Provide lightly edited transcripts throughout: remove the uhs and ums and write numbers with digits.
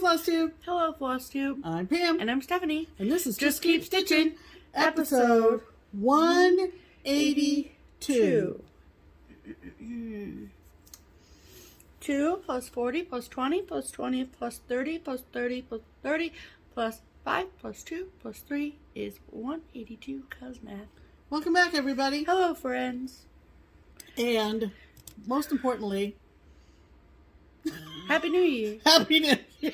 FlossTube. Hello, FlossTube. I'm Pam. And I'm Stephanie. And this is Just Keep Stitching, episode 182. 2 plus 40 plus 20 plus 20 plus 30 plus 30 plus 30 plus 5 plus 2 plus 3 is 182, cuz math. Welcome back, everybody. Hello, friends. And most importantly, Happy New Year. Happy New Year.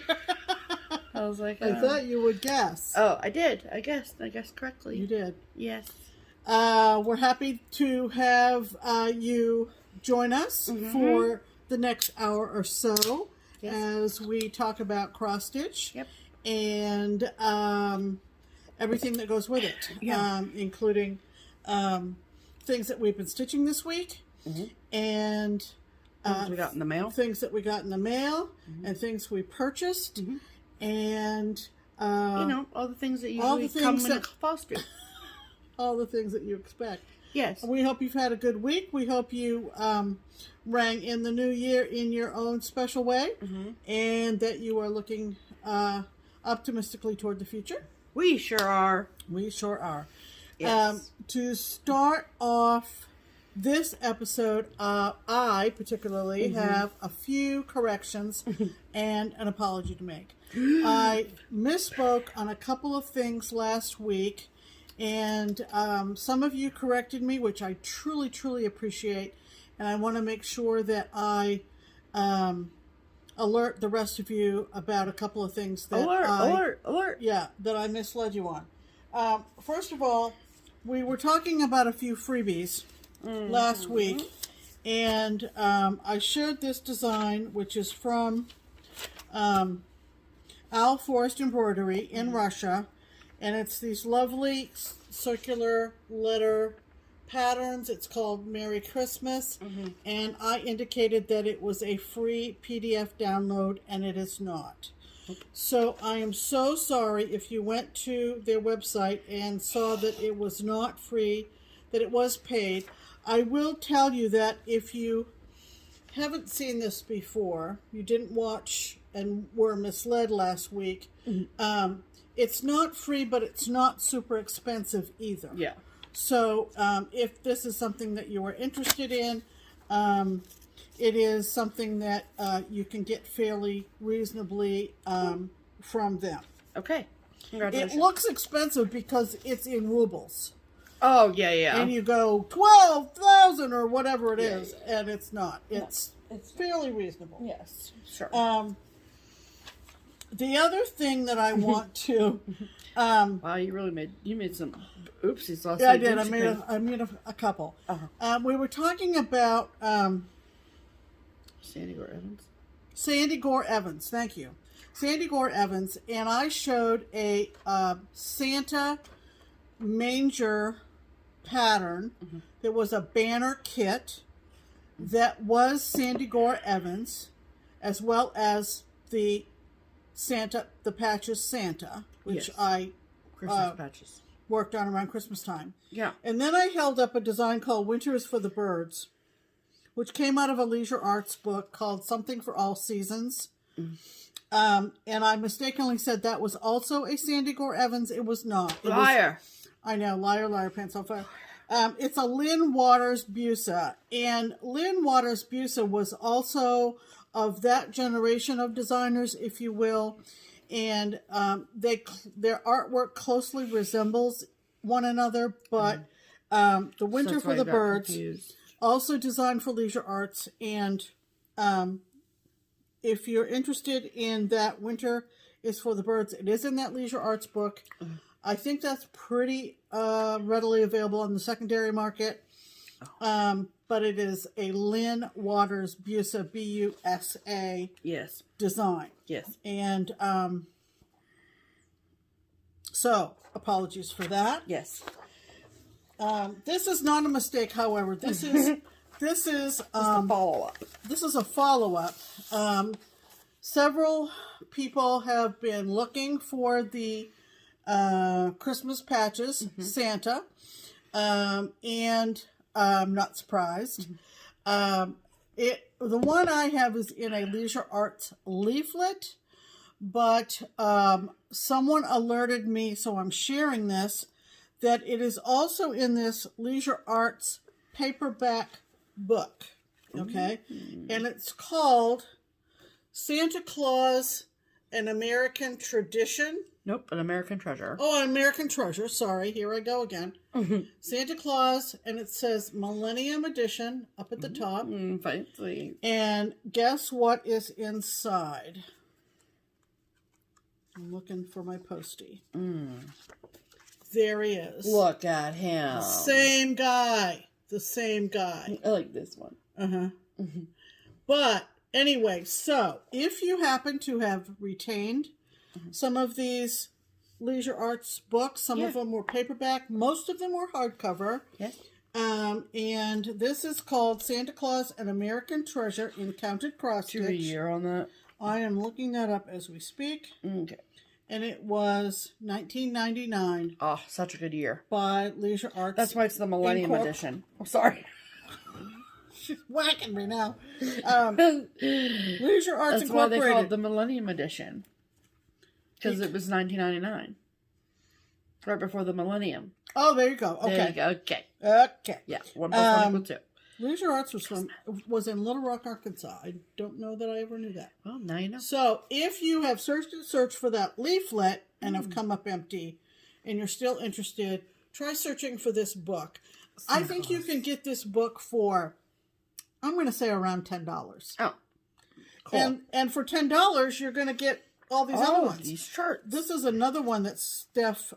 I was like, I thought you would guess. Oh, I did. I guessed correctly. You did. Yes. We're happy to have you join us for the next hour or so as we talk about cross stitch and everything that goes with it, including things that we've been stitching this week and things we got in the mail, and things we purchased, and you know, all the things that usually come in a foster. All the things that you expect. Yes. We hope you've had a good week. We hope you rang in the new year in your own special way, and that you are looking optimistically toward the future. We sure are. We sure are. Yes. To start off this episode, I particularly have a few corrections and an apology to make. I misspoke on a couple of things last week, and some of you corrected me, which I truly, truly appreciate, and I want to make sure that I alert the rest of you about a couple of things that alert! Yeah, that I misled you on. First of all, we were talking about a few freebies last week, and I shared this design, which is from Forest Embroidery in Russia, and it's these lovely circular letter patterns. It's called Merry Christmas, and I indicated that it was a free PDF download, and it is not. So I am so sorry if you went to their website and saw that it was not free, that it was paid. I will tell you that if you haven't seen this before, you didn't watch and were misled last week, it's not free, but it's not super expensive either. Yeah. So if this is something that you are interested in, it is something that you can get fairly reasonably from them. Okay. Congratulations. It looks expensive because it's in rubles. Oh, yeah. And you go 12,000 or whatever it is, and it's not. It's fairly reasonable. Yes, sure. The other thing that I want to wow, you really made some oopsies last I week. did. I made a couple. We were talking about Sandy Gore Evans. Thank you, Sandy Gore Evans, and I showed a Santa manger pattern. There was a banner kit that was Sandy Gore Evans, as well as the patches Santa, which I Christmas patches worked on around Christmas time. Yeah. And then I held up a design called Winter is for the Birds, which came out of a Leisure Arts book called Something for All Seasons. And I mistakenly said that was also a Sandy Gore Evans. It was not. Liar. I know, liar, pants on fire. It's a Lynn Waters Busa, and Lynn Waters Busa was also of that generation of designers, if you will, and their artwork closely resembles one another, but the Winter for the Birds, also designed for Leisure Arts, and if you're interested in that Winter is for the Birds, it is in that Leisure Arts book. I think that's pretty readily available on the secondary market. But it is a Lynn Waters Busa, B-U-S-A design. Yes. And so, apologies for that. Yes. This is not a mistake, however. This is a follow-up. This is a follow-up. Several people have been looking for the Christmas patches, Santa, and I'm not surprised. The one I have is in a Leisure Arts leaflet, but someone alerted me, so I'm sharing this, that it is also in this Leisure Arts paperback book. Okay? And it's called Santa Claus, An American Tradition. Nope, An American Treasure. Oh, An American Treasure. Sorry, here I go again. Santa Claus, and it says Millennium Edition up at the top. Fancy. And guess what is inside? I'm looking for my postie. There he is. Look at him. Same guy. The same guy. I like this one. But anyway, so if you happen to have retained some of these Leisure Arts books, some of them were paperback, most of them were hardcover. Yes. And this is called Santa Claus, An American Treasure in Counted Cross Stitch. Do a year on that? I am looking that up as we speak. Okay. And it was $19.99. Oh, such a good year. By Leisure Arts. That's why it's the Millennium Edition. Oh, sorry. She's whacking me now. Leisure Arts That's why Incorporated. they called it the Millennium Edition. Because it was $19.99. Right before the Millennium. Oh, there you go. Okay. There you go. Okay. Okay. Yeah. 1 plus 1 equals 2. Leisure Arts was in Little Rock, Arkansas. I don't know that I ever knew that. Well, now you know. So, if you have searched for that leaflet and have come up empty, and you're still interested, try searching for this book. I think you can get this book for, I'm going to say around $10. Oh, cool. And for $10, you're going to get all these other ones. These charts. This is another one that Steph...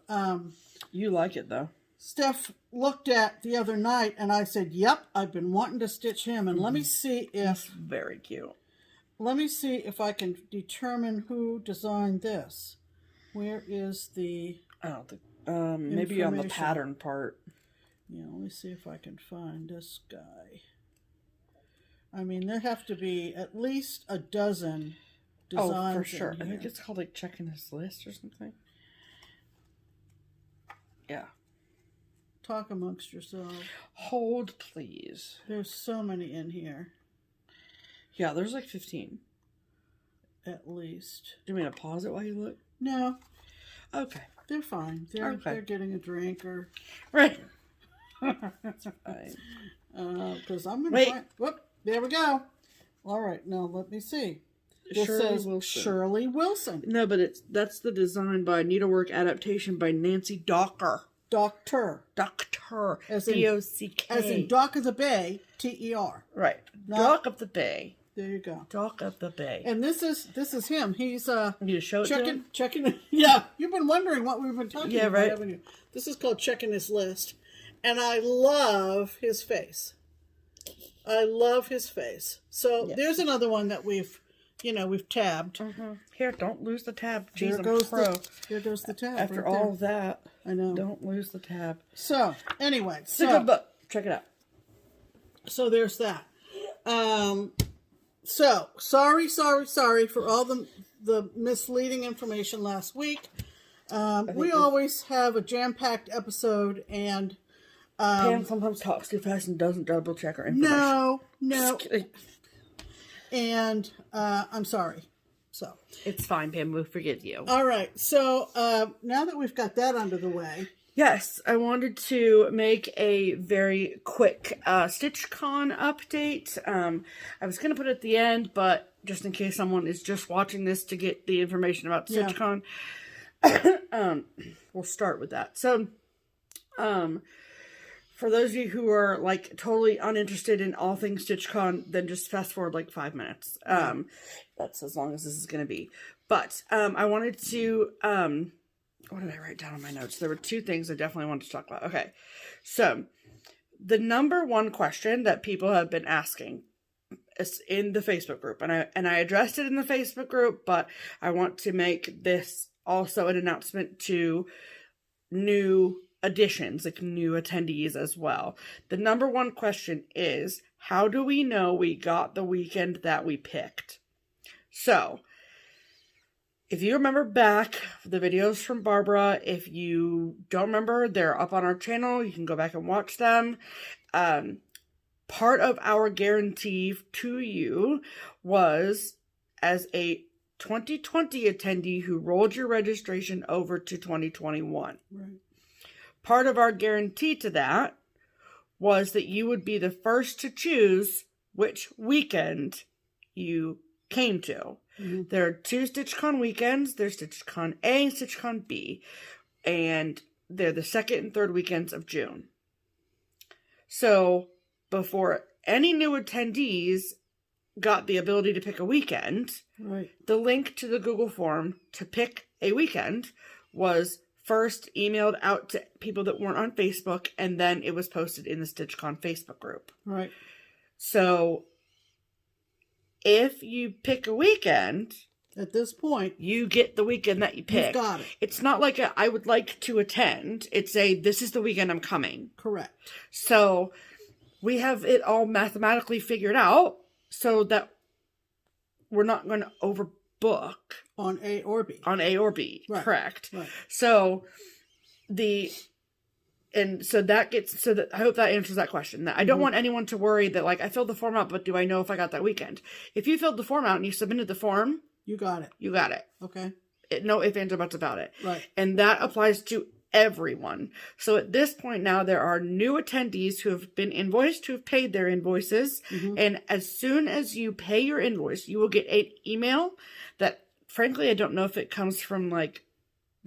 you like it, though. Steph looked at the other night, and I said, yep, I've been wanting to stitch him, and let me see if... Very cute. Let me see if I can determine who designed this. Where is the... I don't think... maybe on the pattern part. Yeah, let me see if I can find this guy. I mean, there have to be at least a dozen designs. Oh, for sure. I think it's called, like, checking his list or something. Yeah. Talk amongst yourselves. Hold, please. There's so many in here. Yeah, there's like 15. At least. Do you mean to pause it while you look? No. Okay. They're fine. They're getting a drink or... Right. That's fine. Because I'm going Wait. to find... Whoop. There we go. All right. Now, let me see. This says Shirley Wilson. No, but that's the design by Needlework Adaptation by Nancy Docker. Doctor. As in D-O-C-K. As in Dock of the Bay, T-E-R. Right. Dock of the Bay. There you go. Dock of the Bay. And this is him. He's you need to show it to him? checking. Yeah, you've been wondering what we've been talking about, right. haven't you? This is called checking his list, and I love his face. I love his face. So there's another one that we've tabbed. Here, don't lose the tab. Jeez, Here I'm goes pro. Here goes the tab. After right all there. of that, I know. Don't lose the tab. So anyway, It's a good book. Check it out. So there's that. So sorry for all the misleading information last week. We always have a jam-packed episode, and Pam sometimes talks too fast and doesn't double check her information. No. And I'm sorry. So it's fine, Pam. We'll forgive you. All right. So now that we've got that under the way. Yes, I wanted to make a very quick StitchCon update. I was going to put it at the end, but just in case someone is just watching this to get the information about StitchCon, we'll start with that. So, for those of you who are like totally uninterested in all things StitchCon, then just fast forward like 5 minutes. That's as long as this is going to be. But I wanted to... what did I write down on my notes? There were 2 things I definitely wanted to talk about. Okay. So, the number one question that people have been asking is in the Facebook group. And I addressed it in the Facebook group, but I want to make this also an announcement to new additions, like new attendees as well. The number one question is, how do we know we got the weekend that we picked? So, if you remember back the videos from Barbara, if you don't remember, they're up on our channel. You can go back and watch them. Part of our guarantee to you was as a 2020 attendee who rolled your registration over to 2021. Right. Part of our guarantee to that was that you would be the first to choose which weekend you came to. Mm-hmm. There are 2 StitchCon weekends. There's StitchCon A and StitchCon B. And they're the 2nd and 3rd weekends of June. So before any new attendees got the ability to pick a weekend, right, the link to the Google form to pick a weekend was first emailed out to people that weren't on Facebook, and then it was posted in the StitchCon Facebook group. Right. So if you pick a weekend, at this point, you get the weekend that you pick. You've got it. It's not like I would like to attend. It's this is the weekend I'm coming. Correct. So we have it all mathematically figured out so that we're not going to overbook. On A or B. On A or B. Right. Correct. Right. So I hope that answers that question. That I don't want anyone to worry that I filled the form out, but do I know if I got that weekend? If you filled the form out and you submitted the form, you got it. You got it. Okay. No ifs, ands, or buts about it. Right. And that applies to everyone. So at this point now, there are new attendees who have been invoiced, who have paid their invoices. Mm-hmm. And as soon as you pay your invoice, you will get an email that, frankly, I don't know if it comes from the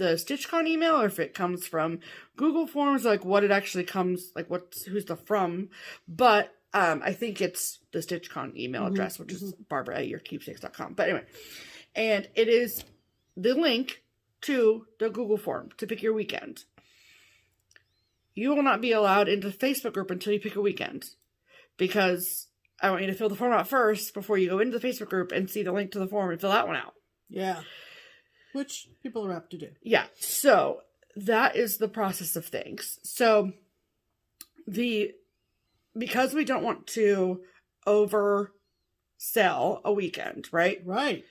StitchCon email or if it comes from Google Forms, what it actually comes, who's the from. But I think it's the StitchCon email address, which is barbara@yourkeepsakes.com. But anyway, and it is the link to the Google form to pick your weekend. You will not be allowed into the Facebook group until you pick a weekend, because I want you to fill the form out first before you go into the Facebook group and see the link to the form and fill that one out. Yeah. Which people are apt to do. Yeah. So that is the process of things. So because we don't want to oversell a weekend, right? Right.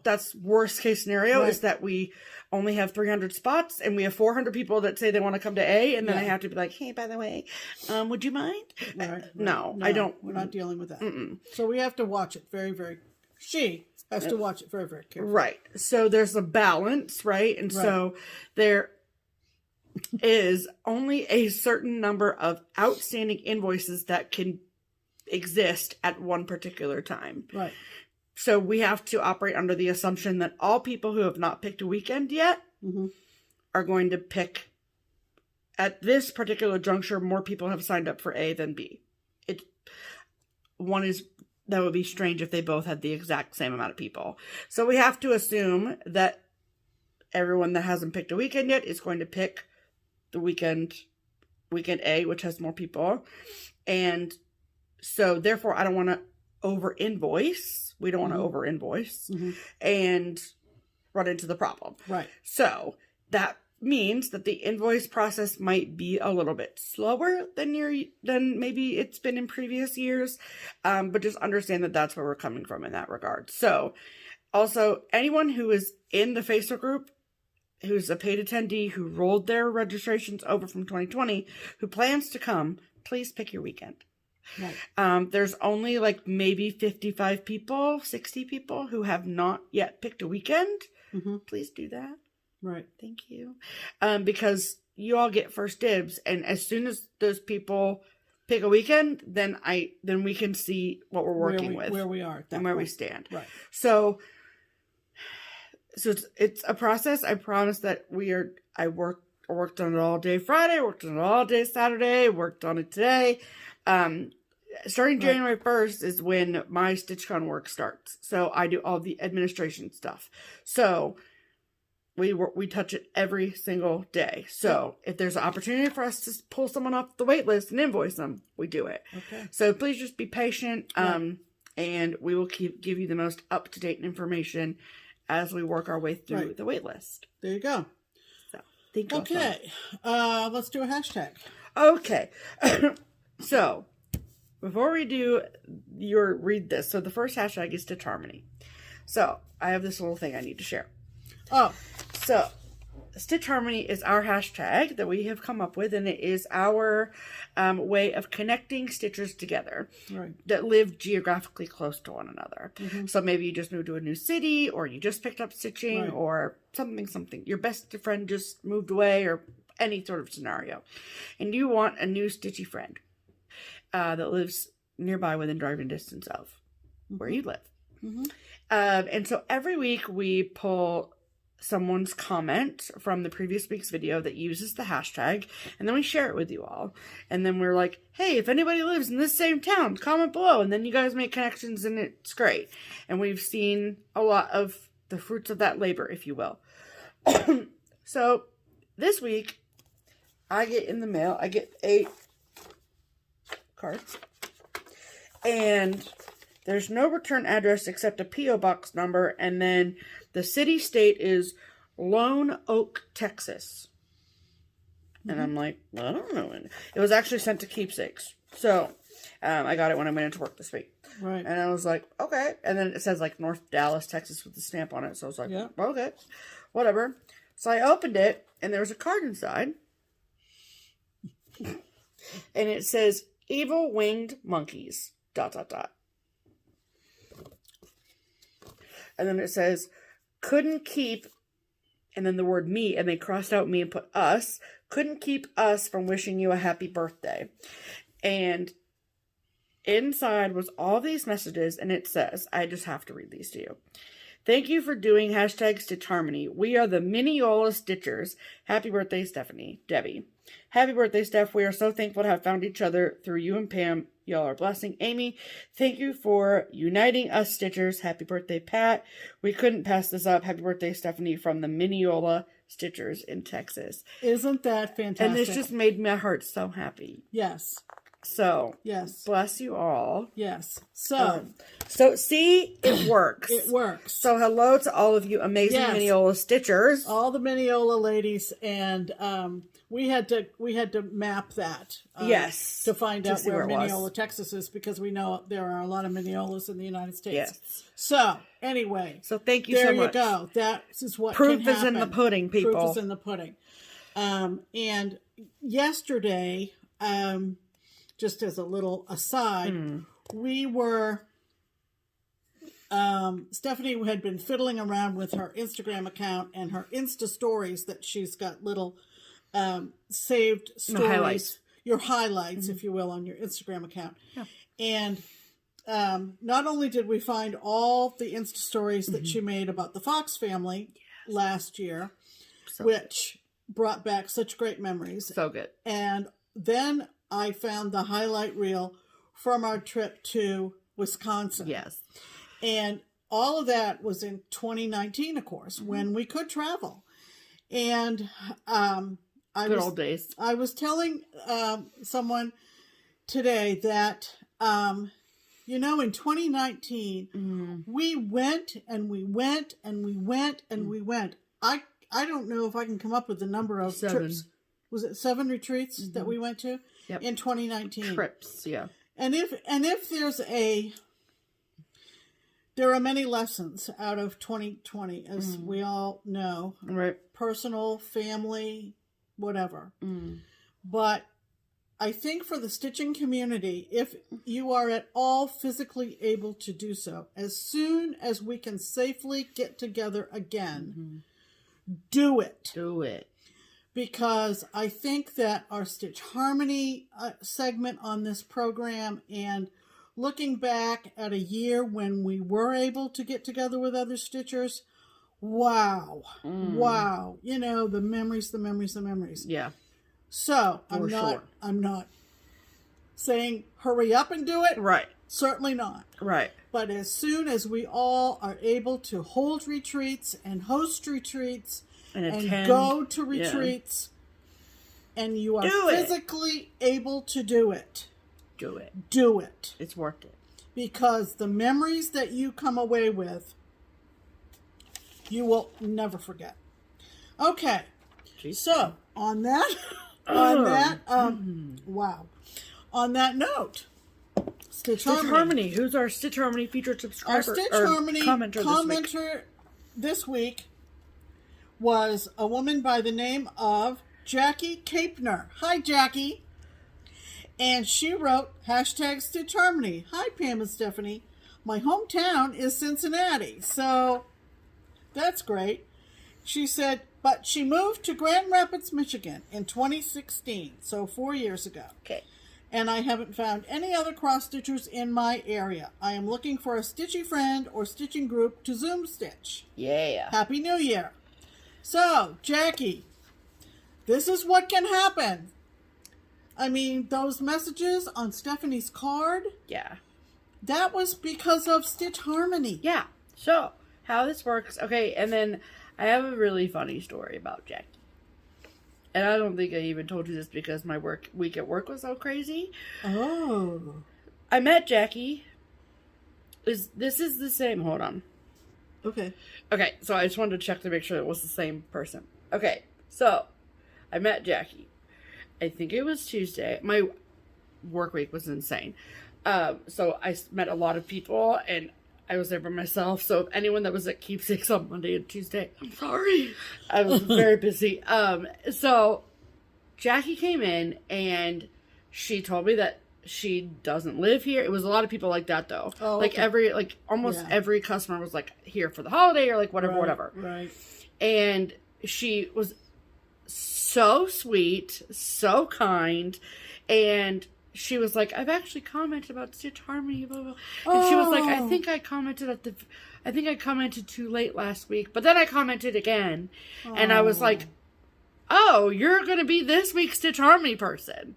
That's worst case scenario, right, is that we only have 300 spots and we have 400 people that say they want to come to A, and then I have to be like, hey, by the way, would you mind? Right. No, I don't. We're not dealing with that. Mm-mm. So we have to watch it very, very, she has to watch it very, very carefully. Right. So there's a balance, right? And so there is only a certain number of outstanding invoices that can exist at one particular time. Right. So we have to operate under the assumption that all people who have not picked a weekend yet are going to pick. At this particular juncture, more people have signed up for A than B. That would be strange if they both had the exact same amount of people. So we have to assume that everyone that hasn't picked a weekend yet is going to pick the weekend A, which has more people. And so therefore I don't want to over invoice. We don't want to over invoice and run into the problem. Right. So that means that the invoice process might be a little bit slower than maybe it's been in previous years. But just understand that that's where we're coming from in that regard. So also anyone who is in the Facebook group, who's a paid attendee, who rolled their registrations over from 2020, who plans to come, please pick your weekend. Right. There's only maybe 55 people, 60 people who have not yet picked a weekend. Please do that. Right. Thank you. Because you all get first dibs, and as soon as those people pick a weekend, then we can see what we're working with, where we are, and where we stand. Right. So it's a process. I promise that I worked on it all day Friday, worked on it all day Saturday, worked on it today. Starting January 1st is when my StitchCon work starts. So I do all the administration stuff. So we touch it every single day. So if there's an opportunity for us to pull someone off the wait list and invoice them, we do it. Okay. So please just be patient. And we will give you the most up-to-date information as we work our way through the wait list. There you go. So thank you. Okay. Let's do a hashtag. Okay. So before we do read this, so the first hashtag is Stitch Harmony. So I have this little thing I need to share. Oh, so Stitch Harmony is our hashtag that we have come up with, and it is our way of connecting stitchers together that live geographically close to one another. So maybe you just moved to a new city, or you just picked up stitching, or something. Your best friend just moved away, or any sort of scenario. And you want a new stitchy friend that lives nearby within driving distance of where you live. And so every week we pull someone's comment from the previous week's video that uses the hashtag, and then we share it with you all. And then we're like, hey, if anybody lives in this same town, comment below. And then you guys make connections, and it's great. And we've seen a lot of the fruits of that labor, if you will. So this week, I get in the mail, I get 8 cards. And there's no return address except a P.O. box number, and then the city state is Lone Oak, Texas. And I'm like, well, I don't know. It was actually sent to Keepsakes. So, I got it when I went into work this week. Right. And I was like, okay. And then it says like North Dallas, Texas with the stamp on it. So I was like, okay, whatever. So I opened it, and there was a card inside. And it says, Evil Winged Monkeys, ... And then it says, couldn't keep, and then the word me, and they crossed out me and put us, couldn't keep us from wishing you a happy birthday. And inside was all these messages, and it says, I just have to read these to you. Thank you for doing hashtag Stitch Harmony. We are the Minneola Stitchers. Happy birthday, Stephanie. Debbie. Happy birthday, Steph. We are so thankful to have found each other through you and Pam. Y'all are a blessing. Amy, thank you for uniting us Stitchers. Happy birthday, Pat. We couldn't pass this up. Happy birthday, Stephanie, from the Minneola Stitchers in Texas. Isn't that fantastic? And this just made my heart so happy. Yes. So, yes. Bless you all. Yes. So see, it works. It works. So, hello to all of you amazing Minneola Stitchers. All the Minneola ladies, and we had to map that. To find out where Minneola, Texas is, because we know there are a lot of Minneolas in the United States. Yes. So, anyway. So, thank you so much. There you go. That is what Proof can happen. is in the pudding, people. Proof is in the pudding. And yesterday, just as a little aside, we were, Stephanie had been fiddling around with her Instagram account and her Insta stories that she's got little saved stories, your highlights, if you will, on your Instagram account. Yeah. And not only did we find all the Insta stories that she made about the Fox family last year, which brought back such great memories. So good. And then I found the highlight reel from our trip to Wisconsin. Yes. And all of that was in 2019, of course, when we could travel. And good old days. I was telling someone today that, in 2019, we went and we went and we went and we went. I don't know if I can come up with the number of trips. Was it 7 retreats that we went to in 2019? Trips, yeah. And if there are many lessons out of 2020, as we all know. Right. Personal, family, whatever. But I think for the stitching community, if you are at all physically able to do so, as soon as we can safely get together again, do it. Do it. Because I think that our Stitch Harmony segment on this program, and looking back at a year when we were able to get together with other stitchers, wow. The memories. Yeah. So I'm not saying hurry up and do it. Right. Certainly not. Right. But as soon as we all are able to hold retreats and host retreats and go to retreats, and you are physically able to do it. Do it. Do it. It's worth it. Because the memories that you come away with, you will never forget. Okay. Jeez. So, on that note, Stitch Harmony. Who's our Stitch Harmony featured subscriber? Our Stitch Harmony commenter this week was a woman by the name of Jackie Kapner. Hi, Jackie. And she wrote, #Stitch Harmony. Hi, Pam and Stephanie. My hometown is Cincinnati, so that's great. She said, but she moved to Grand Rapids, Michigan in 2016, so 4 years ago. Okay. And I haven't found any other cross-stitchers in my area. I am looking for a stitchy friend or stitching group to Zoom stitch. Yeah. Happy New Year. So, Jackie, this is what can happen. I mean, those messages on Stephanie's card, Yeah. that was because of Stitch Harmony. Yeah. So, how this works. Okay, and then I have a really funny story about Jackie. And I don't think I even told you this because my week at work was so crazy. Oh. I met Jackie. This is the same. Hold on. Okay. Okay, so I just wanted to check to make sure it was the same person. Okay, so I met Jackie. I think it was Tuesday. My work week was insane. So I met a lot of people and I was there by myself. So if anyone that was at Keepsakes on Monday and Tuesday, I'm sorry. I was very busy. So Jackie came in and she told me that she doesn't live here. It was a lot of people like that though. Oh, like okay. Almost every customer was like here for the holiday or like whatever. Right. And she was so sweet, so kind, and she was like, I've actually commented about Stitch Harmony, blah, blah. And she was like, I think I commented too late last week, but then I commented again, and I was like, oh, you're going to be this week's Stitch Harmony person.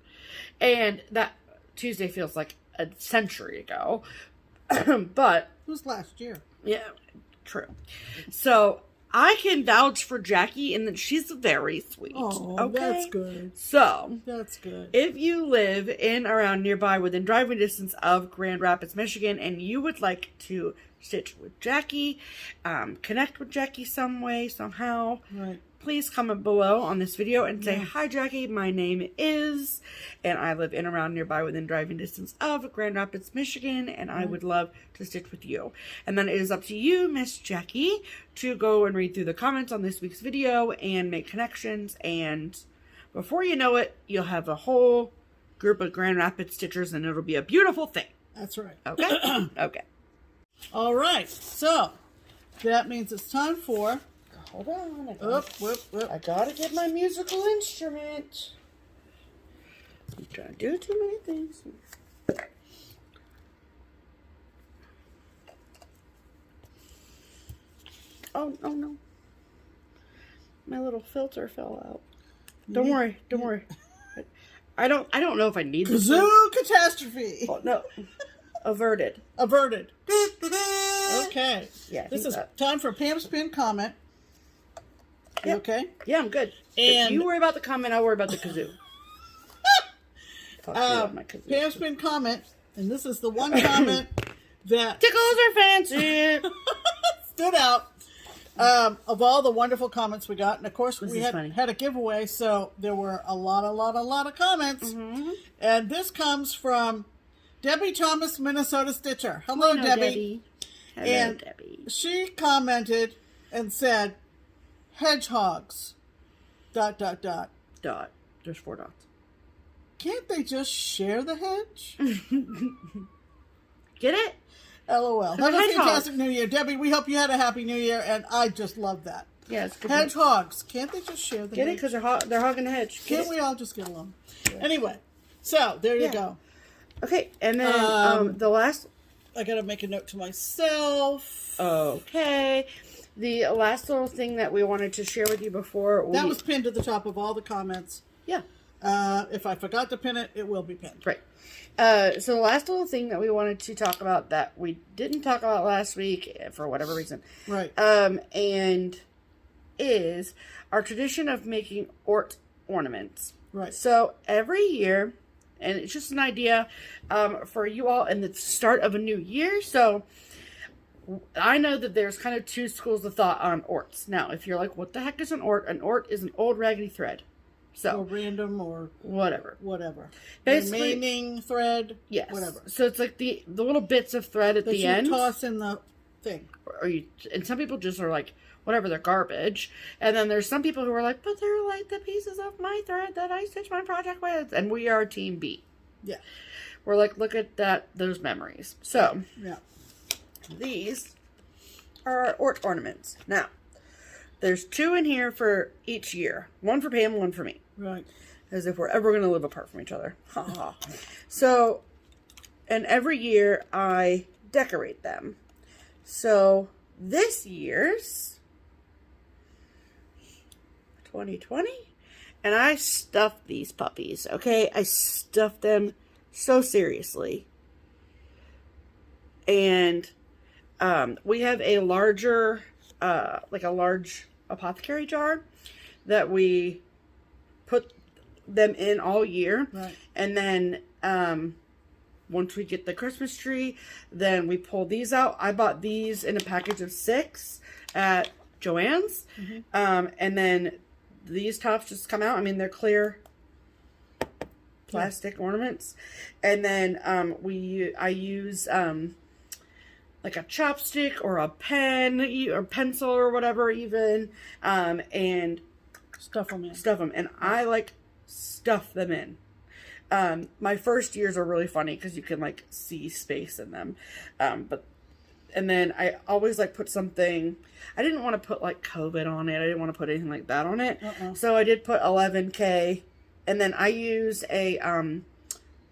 And that Tuesday feels like a century ago, but... It was last year. Yeah, true. So... I can vouch for Jackie and that she's very sweet. Oh, okay? That's good. So, that's good. If you live in around nearby within driving distance of Grand Rapids, Michigan, and you would like to stitch with Jackie, connect with Jackie some way, somehow, right. Please comment below on this video and say, hi Jackie, my name is, and I live in around nearby within driving distance of Grand Rapids, Michigan, and I would love to stitch with you. And then it is up to you, Miss Jackie, to go and read through the comments on this week's video and make connections, and before you know it, you'll have a whole group of Grand Rapids stitchers, and it'll be a beautiful thing. That's right. Okay? Okay. All right, so that means it's time for... Hold on. I gotta get my musical instrument. I'm trying to do too many things. Oh no. My little filter fell out. Don't worry. I don't know if I need this. Kazoo catastrophe. Oh, no. Averted. Okay. Yeah. This is time for Pam's pinned comment. Yep. Okay? Yeah, I'm good. And if you worry about the comment, I'll worry about the kazoo. My kazoo. Pam's pinned comment, and this is the one comment that tickles are fancy. stood out of all the wonderful comments we got. And of course, we had a giveaway, so there were a lot of comments. Mm-hmm. And this comes from Debbie Thomas, Minnesota Stitcher. Hello, Debbie. Hello, and Debbie. She commented and said, hedgehogs, ... Dot. There's 4 dots. Can't they just share the hedge? Get it? LOL. Have a fantastic New Year. Debbie, we hope you had a happy New Year, and I just love that. Yeah, it's good. Hedgehogs. Can't they just share the hedge? Get it? Because they're hogging the hedge. Can't we all just get along? Yeah. Anyway, so there you go. Okay, and then the last... I gotta make a note to myself. Okay. The last little thing that we wanted to share with you before... That was pinned to the top of all the comments. Yeah. If I forgot to pin it, it will be pinned. Right. So the last little thing that we wanted to talk about that we didn't talk about last week for whatever reason. Right. And is our tradition of making ornaments. Right. So every year, and it's just an idea for you all in the start of a new year. So I know that there's kind of 2 schools of thought on orts. Now, if you're like, what the heck is an ort? An ort is an old raggedy thread. So, or random or whatever. Basically, remaining thread. Yes. Whatever. So it's like the little bits of thread at the end. That you toss in the thing. And some people just are like, whatever, they're garbage. And then there's some people who are like, but they're like the pieces of my thread that I stitch my project with. And we are Team B. Yeah. We're like, look at that, those memories. So, yeah. These are our ornaments. Now, there's 2 in here for each year. 1 for Pam, 1 for me. Right. As if we're ever going to live apart from each other. Ha ha. So, and every year I decorate them. So, this year's 2020, and I stuffed these puppies, okay? I stuffed them so seriously. And we have a larger, like a large apothecary jar that we put them in all year. Right. And then once we get the Christmas tree, then we pull these out. I bought these in a package of 6 at Joann's. Mm-hmm. And then these tops just come out. I mean, they're clear plastic ornaments. And then I use like a chopstick or a pen or pencil or whatever even, and Stuff them in. stuff them. And I like stuff them in. My first years are really funny because you can like see space in them. And then I always like put something, I didn't want to put like COVID on it. I didn't want to put anything like that on it. So I did put 11K, and then I use a,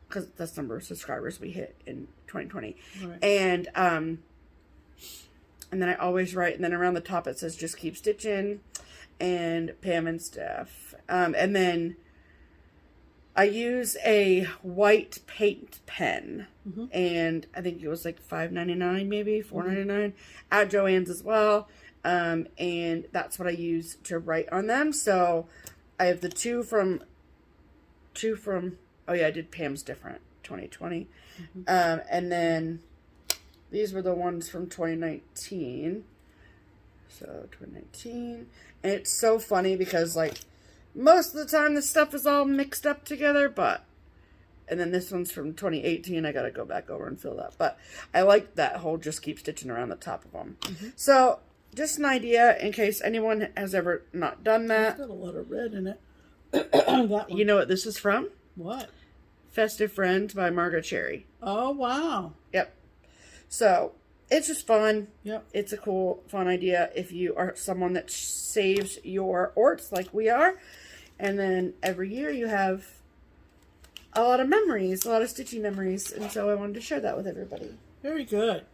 cause that's the number of subscribers we hit in 2020. Right. And then I always write, and then around the top it says Just Keep Stitchin' and Pam and Steph. And then I use a white paint pen, and I think it was like $5.99 maybe, $4.99 at Joann's as well. And that's what I use to write on them. So I have the two from, oh yeah, I did Pam's different, 2020. And then these were the ones from 2019. So 2019. And it's so funny because like most of the time this stuff is all mixed up together, but, and then this one's from 2018. I got to go back over and fill that. But I like that whole Just Keep Stitching around the top of them. So just an idea in case anyone has ever not done that. It's got a lot of red in it. That one. You know what this is from? What? Festive Friends by Margaret Cherry. Oh, wow. Yep. So it's just fun. Yep. It's a cool, fun idea if you are someone that saves your orts like we are. And then every year you have a lot of memories, a lot of stitchy memories. And so I wanted to share that with everybody. Very good.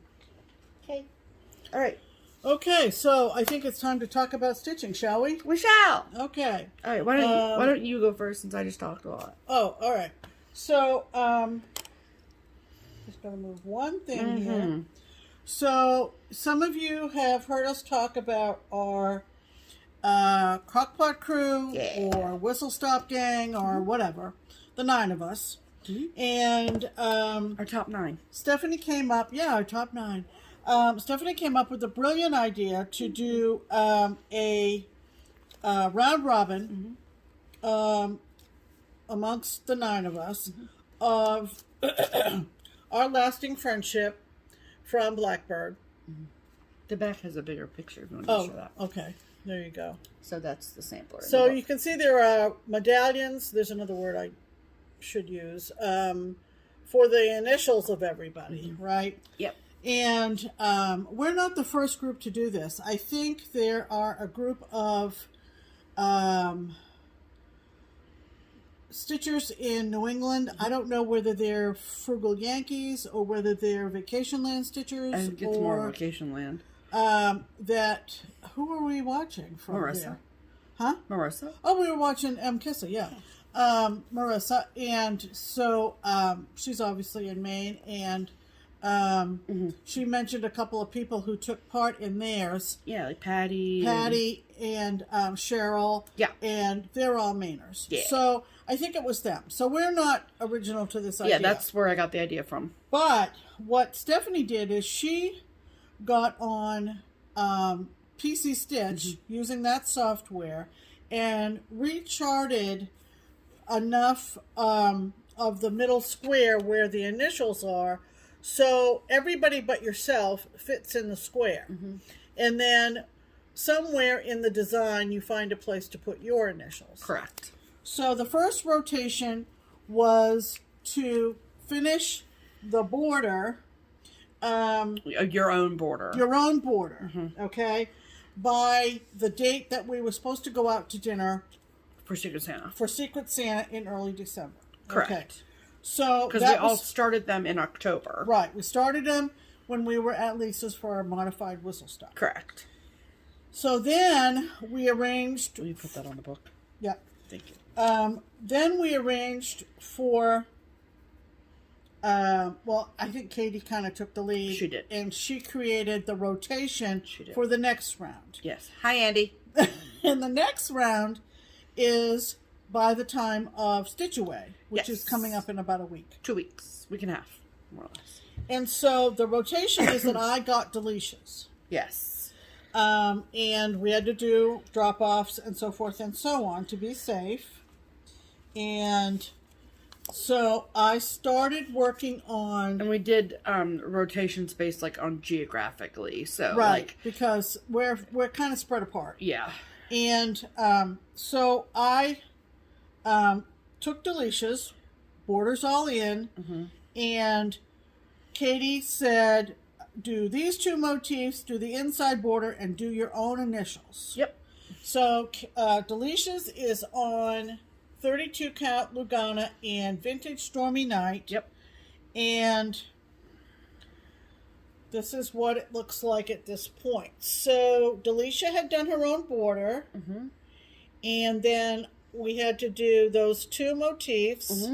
Okay. All right. Okay, so I think it's time to talk about stitching, shall we? We shall. Okay. All right. Why don't you go first since I just talked a lot? Oh, all right. So, just going to move one thing here. So, some of you have heard us talk about our Crockpot crew or Whistle Stop gang or whatever, the 9 of us. And our top 9. Stephanie came up, our top 9. Stephanie came up with a brilliant idea to do a round robin amongst the 9 of us of our lasting friendship from Blackbird. The back has a bigger picture if you want to show that. Okay. There you go. So that's the sampler. So you can see there are medallions. There's another word I should use for the initials of everybody, right? Yep. And we're not the first group to do this. I think there are a group of stitchers in New England. I don't know whether they're Frugal Yankees or whether they're Vacation Land stitchers. I think it's more Vacation Land. That, who are we watching from Marissa. there? Huh? Marissa? Oh, we were watching MKissa, yeah. Marissa. And so she's obviously in Maine, and she mentioned a couple of people who took part in theirs. Yeah, like Patty and Cheryl. Yeah. And they're all Mainers. Yeah. So I think it was them. So we're not original to this idea. Yeah, that's where I got the idea from. But what Stephanie did is she got on PC Stitch using that software and recharted enough of the middle square where the initials are, so everybody but yourself fits in the square. And then somewhere in the design you find a place to put your initials. Correct. So the first rotation was to finish the border. Your own border. Your own border, okay? By the date that we were supposed to go out to dinner For Secret Santa. for Secret Santa in early December. Correct. Okay. So Because we all started them in October. right. We started them when we were at Lisa's for our modified whistle stop. Correct. So then we arranged. Will you put that on the book? Yeah. Thank you. Then we arranged for. Well, I think Katie kind of took the lead. She did. And she created the rotation for the next round. Yes. Hi, Andy. And the next round is by the time of Stitch Away, which is coming up in about a week. 2 weeks. Week and a half, more or less. And so the rotation is that I got Delicia's. Yes. And we had to do drop-offs and so forth and so on to be safe. And so I started working on... And we did rotations based like on geographically. So right, like, because we're kind of spread apart. Yeah. And so I took Delicia's, borders all in, and Katie said, do these two motifs, do the inside border, and do your own initials. Yep. So Delicia's is on 32 count Lugana and Vintage Stormy Night. Yep. And this is what it looks like at this point. So Delicia had done her own border. And then we had to do those two motifs.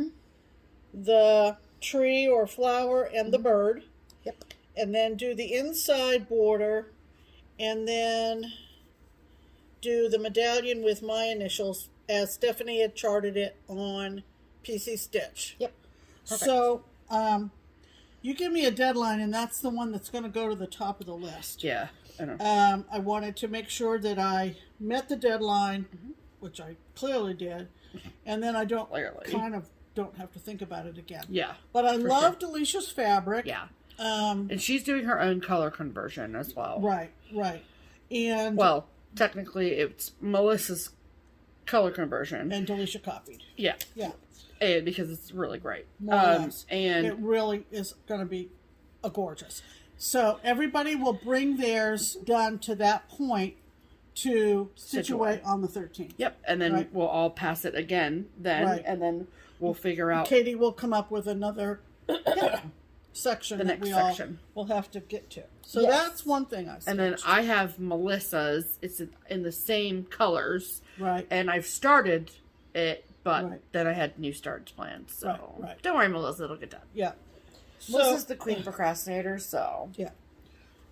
The tree or flower and the bird. Yep. And then do the inside border. And then do the medallion with my initials as Stephanie had charted it on PC Stitch. Yep. Perfect. So, you give me a deadline, and that's the one that's going to go to the top of the list. Yeah, I know. I wanted to make sure that I met the deadline, which I clearly did, and then I don't don't have to think about it again. Yeah. But I love Delicia's fabric. Yeah. And she's doing her own color conversion as well. Right, right. And well, technically it's Melissa's color conversion. And Delicia copied. Yeah. Yeah. And because it's really great. More or less. And it really is going to be a gorgeous. So everybody will bring theirs done to that point to Stitch Away on the 13th. Yep. And then we'll all pass it again then. And then we'll figure out. Katie will come up with another section that we all will have to get to. So that's one thing I said. And then I have Melissa's. It's in the same colors. Right. And I've started it, but then I had new starts planned. So don't worry, Melissa, it'll get done. Yeah. Melissa's the queen procrastinator, so. Yeah.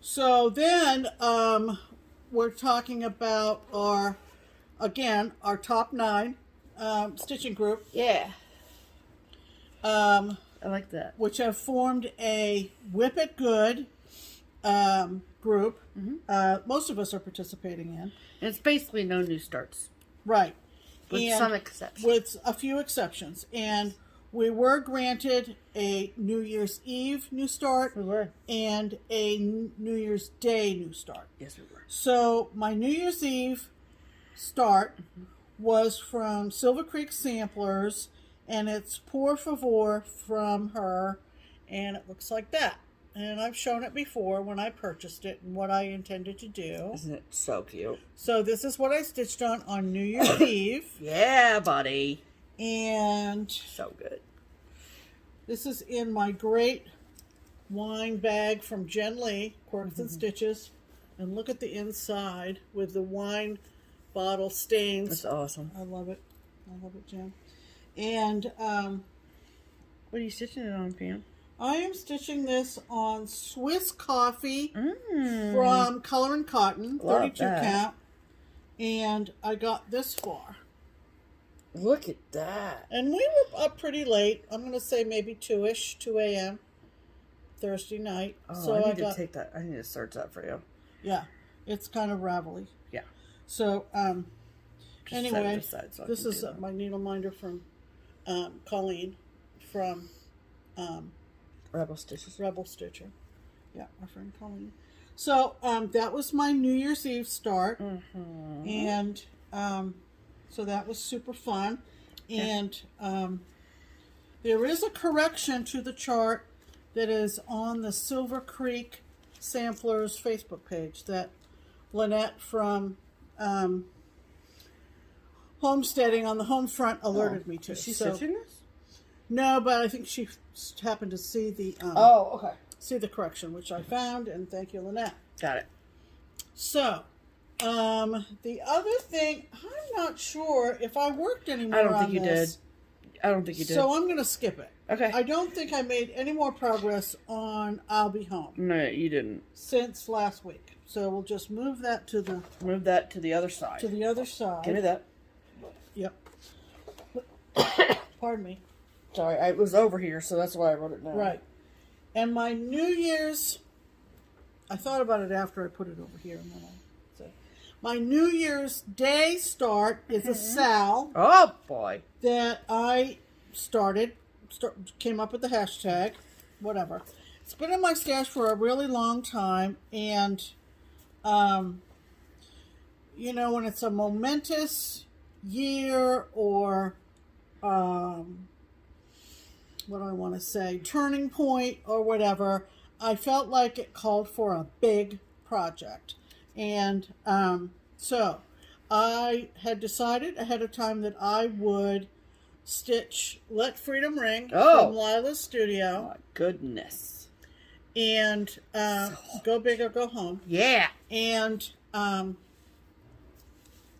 So then we're talking about our top 9 stitching group. Yeah. I like that. Which have formed a Whip It Good group. Most of us are participating in. And it's basically no new starts. Right. With some exceptions. With a few exceptions. And we were granted a New Year's Eve new start. We were. And a New Year's Day new start. Yes, we were. So my New Year's Eve start was from Silver Creek Samplers, and it's Por Favor from her, and it looks like that. And I've shown it before when I purchased it and what I intended to do. Isn't it so cute? So this is what I stitched on New Year's Eve. Yeah, buddy. And so good. This is in my great wine bag from Jen Lee, Quirks and Stitches. And look at the inside with the wine bottle stains. That's awesome. I love it. I love it, Jen. And what are you stitching it on, Pam? I am stitching this on Swiss Coffee from Color and Cotton, 32 count. And I got this far. Look at that. And we were up pretty late. I'm going to say maybe 2-ish, 2 a.m. Thursday night. Oh, so I need to take that. I need to search that for you. Yeah. It's kind of ravelly. Yeah. So, anyway, so this is my needle minder from Colleen from Rebel Stitches. Rebel Stitcher. Yeah, our friend Colleen. So that was my New Year's Eve start, and so that was super fun. And there is a correction to the chart that is on the Silver Creek Samplers Facebook page that Lanette from Homesteading on the Home Front alerted me to. Is she stitching this? No, but I think she happened to see the okay. See the correction, which I found, and thank you, Lanette. Got it. So, the other thing, I'm not sure if I worked anymore. I don't think you did. I don't think you did. So I'm going to skip it. Okay. I don't think I made any more progress on I'll Be Home. No, you didn't. Since last week. So we'll just move that to the... Move that to the other side. To the other side. Give me that. Yep. Pardon me. Sorry, I was over here, so that's why I wrote it down. Right. And my New Year's... I thought about it after I put it over here. And then my New Year's Day start is a sal. Oh, boy. That I came up with the hashtag, whatever. It's been in my stash for a really long time, and, you know, when it's a momentous year or, what do I want to say, turning point or whatever, I felt like it called for a big project. And so I had decided ahead of time that I would stitch Let Freedom Ring from Lila's studio. My goodness. And Go Big or Go Home. Yeah. And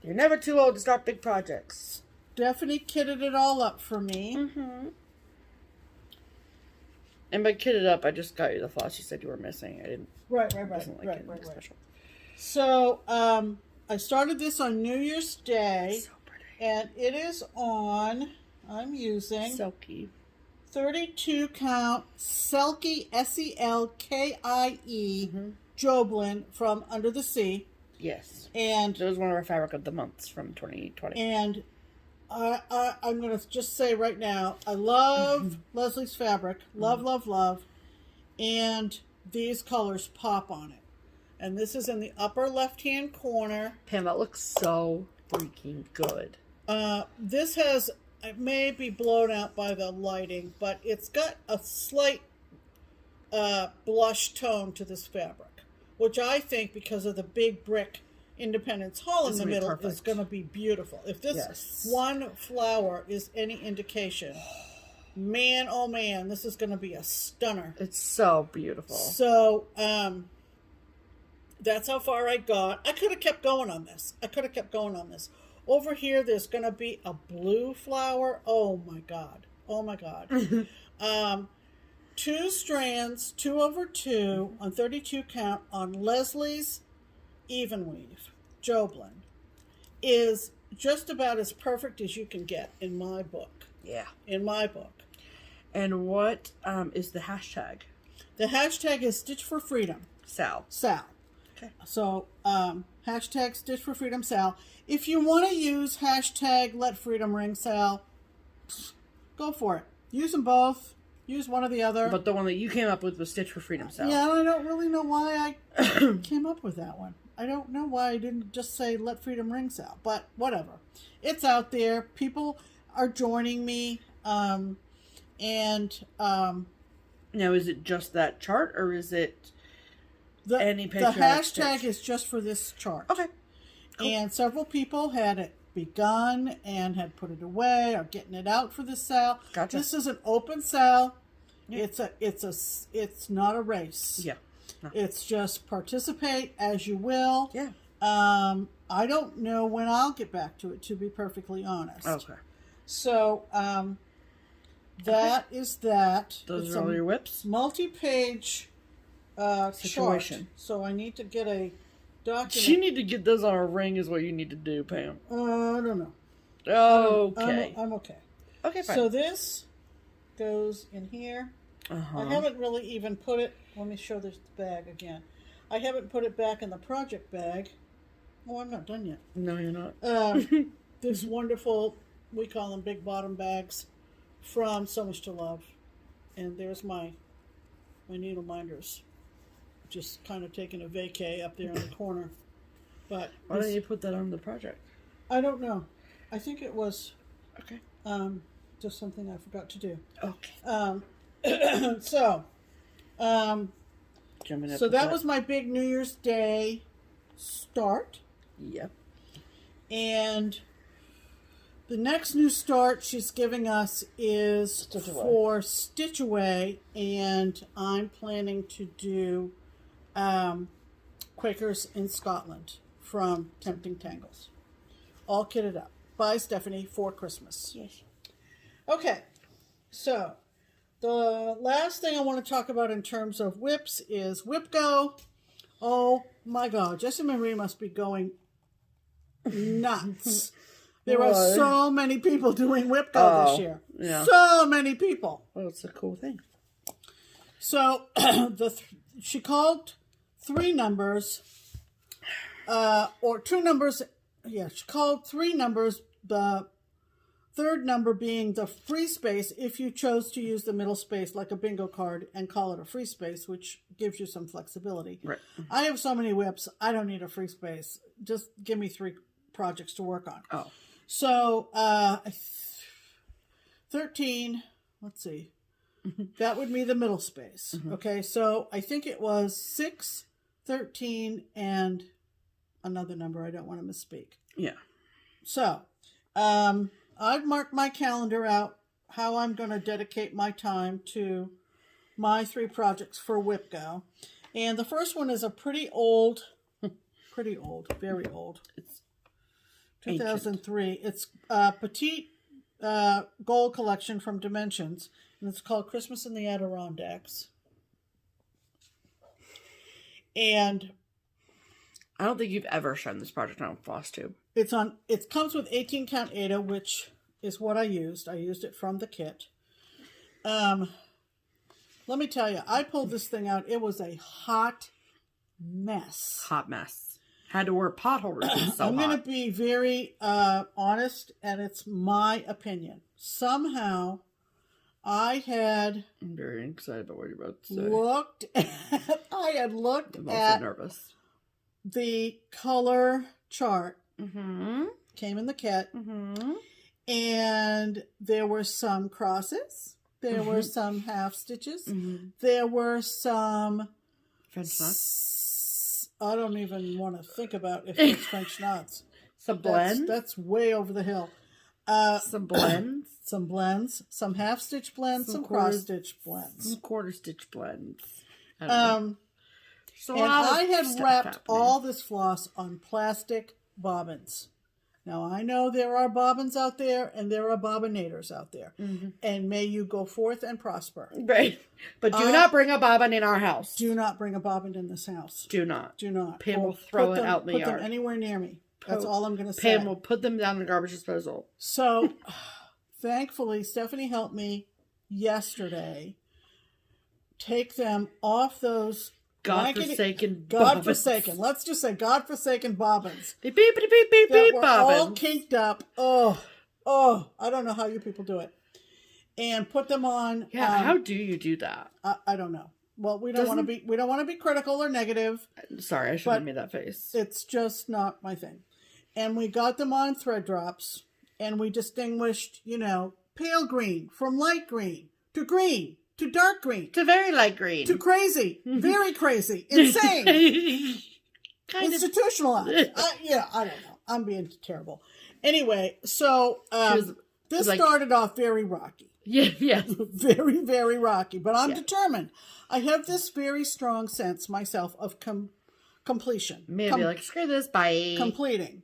you're never too old to start big projects. Stephanie kitted it all up for me. Mm-hmm. And by kitted up, I just got you the floss you said you were missing. I didn't. Right. Special. So I started this on New Year's Day. So pretty. And it is on, I'm using Silky. 32 count Selkie, S-E-L-K-I-E, Joblin from Under the Sea. Yes. And it was one of our fabric of the months from 2020. And I'm going to just say right now, I love Leslie's fabric. Love. And these colors pop on it. And this is in the upper left-hand corner. Pam, that looks so freaking good. This has, it may be blown out by the lighting, but it's got a slight blush tone to this fabric, which I think, because of the big brick Independence Hall in the middle, is going to be beautiful. If this one flower is any indication, man, oh man, this is going to be a stunner. It's so beautiful. So, that's how far I got. I could have kept going on this. Over here, there's going to be a blue flower. Oh my God. 2 strands, 2 over 2 on 32 count on Leslie's Even Weave. Joblin is just about as perfect as you can get in my book. Yeah. In my book. And what is the hashtag? The hashtag is Stitch for Freedom. Sal. Okay. So, hashtag Stitch for Freedom Sal. If you want to use hashtag Let Freedom Ring Sal, go for it. Use them both. Use one or the other. But the one that you came up with was Stitch for Freedom Sal. Yeah, I don't really know why I came up with that one. I don't know why I didn't just say Let Freedom Ring Sal, but whatever. It's out there. People are joining me. Now, is it just that chart, or is it any the patriotic hashtag stitch? is just for this chart. Okay. Cool. And several people had it begun and had put it away or getting it out for the sale. Gotcha. This is an open sale. Yeah. It's not a race. Yeah. No. It's just participate as you will. Yeah. I don't know when I'll get back to it, to be perfectly honest. Okay. So, that is that. Those are all your whips? Multi-page situation. Chart. So I need to get a document. You need to get those on a ring is what you need to do, Pam. I don't know. Okay. I'm okay. Okay, fine. So this goes in here. Uh-huh. I haven't really even put it... Let me show this bag again. I haven't put it back in the project bag. Oh, I'm not done yet. No, you're not. This wonderful, we call them big bottom bags, from So Much to Love. And there's my needle minders. just kind of taking a vacay up there in the corner. But why don't you put that on the project? I don't know. I think it was okay. Just something I forgot to do. Okay. So that was my big New Year's Day start. Yep. And the next new start she's giving us is for Stitch Away, and I'm planning to do Quakers in Scotland from Tempting Tangles. All kitted up by Stephanie for Christmas. Yes. Okay, so the last thing I want to talk about in terms of whips is WIPGO. Oh my God, Jess and Marie must be going nuts. There are so many people doing WIPGO this year. Yeah. So many people. Well, it's a cool thing. So she called 3 numbers, or 2 numbers. Yeah, she called 3 numbers. The third number being the free space if you chose to use the middle space like a bingo card and call it a free space, which gives you some flexibility. Right. I have so many whips, I don't need a free space. Just give me 3 projects to work on. Oh. So 13, let's see. That would be the middle space. Mm-hmm. Okay, so I think it was 6, 13, and another number. I don't want to misspeak. Yeah. So I've marked my calendar out how I'm going to dedicate my time to my 3 projects for WIPGO. And the first one is a pretty old, very old. It's 2003. Ancient. It's a petite gold collection from Dimensions, and it's called Christmas in the Adirondacks. And I don't think you've ever shown this project on FlossTube. It comes with 18 count Ada, which is what I used. I used it from the kit. Let me tell you, I pulled this thing out. It was a hot mess. Hot mess. Had to wear potholders. I'm going to be very honest, and it's my opinion. Somehow, I'm very excited about what you're about to say. I had looked I'm at also nervous. The color chart. Mm-hmm. Came in the kit. Mm-hmm. And there were some crosses. There were some half stitches. Mm-hmm. There were some French knots. I don't even want to think about if it's French knots. Some blends. That's way over the hill. Some blends. Some blends. Some half stitch blends. Some cross stitch blends. Some quarter stitch blends. And I had wrapped all this floss on plastic bobbins. Now, I know there are bobbins out there, and there are bobbinators out there. Mm-hmm. And may you go forth and prosper. Right. But do not bring a bobbin in our house. Do not bring a bobbin in this house. Do not. Do not. Pam will throw it out in the yard. Put them anywhere near me. That's all I'm going to say. Pam will put them down in the garbage disposal. So, thankfully, Stephanie helped me yesterday take them off those godforsaken let's just say godforsaken bobbins. Beep, beep, beep, beep, beep, that were bobbins. All kinked up. Oh, I don't know how you people do it. And put them on. Yeah, how do you do that? I don't know. Well, we don't want to be critical or negative. Sorry, I shouldn't have made that face. It's just not my thing. And we got them on thread drops, and we distinguished, pale green from light green to green to dark green to very light green to crazy, very crazy, insane, institutionalized. I don't know. I'm being terrible. Anyway, so this started off very rocky. Yeah. Very, very rocky. But I'm determined. I have this very strong sense myself of completion. Maybe like, screw this, bye. Completing.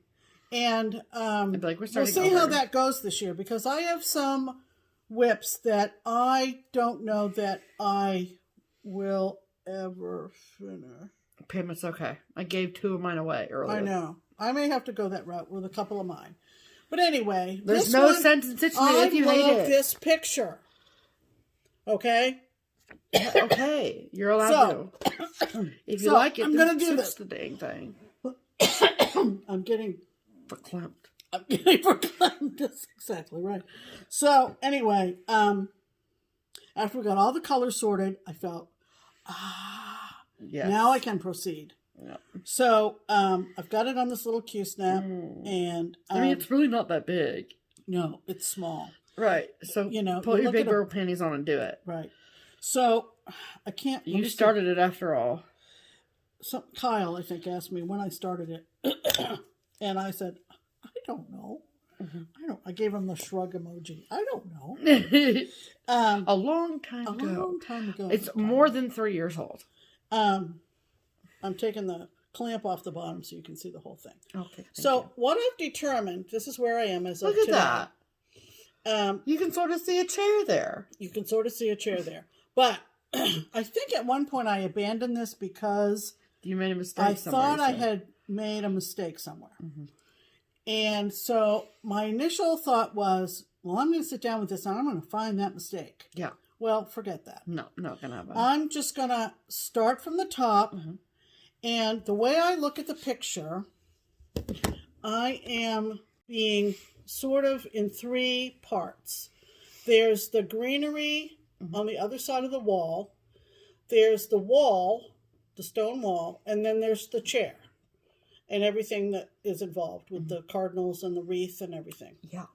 And I'd be like, we'll see how that goes this year, because I have some whips that I don't know that I will ever finish. Pam, it's okay. I gave 2 of mine away earlier. I know. I may have to go that route with a couple of mine. But anyway, there's no sense in stitching it if you hate it. I love this picture. Okay? Okay. You're allowed to. If you like it, I'm going to do this. The dang thing. I'm getting verklempt. That's exactly right. So, anyway, after we got all the colors sorted, I felt, Yes. Now I can proceed. Yep. So, I've got it on this little Q-snap, and... I mean, it's really not that big. No, it's small. Right. So, you know, put your big girl panties on and do it. Right. So, I can't... You started it after all. So, Kyle, I think, asked me when I started it. And I said, I don't know. I gave him the shrug emoji. I don't know. A long time ago. A long time ago. It's more than 3 years old. I'm taking the clamp off the bottom so you can see the whole thing. Okay. So what I've determined, this is where I am as of Look at today. that. You can sort of see a chair there. You can sort of see a chair there. But I think at one point I abandoned this because you made a mistake. I thought I had made a mistake somewhere. And so my initial thought was, well, I'm going to sit down with this and I'm going to find that mistake. Yeah. Well, forget that. No, not going to happen. I'm just going to start from the top. And the way I look at the picture, I am being sort of in 3 parts. There's the greenery on the other side of the wall. There's the wall, the stone wall, and then there's the chair and everything that is involved with the cardinals and the wreath and everything. Yeah.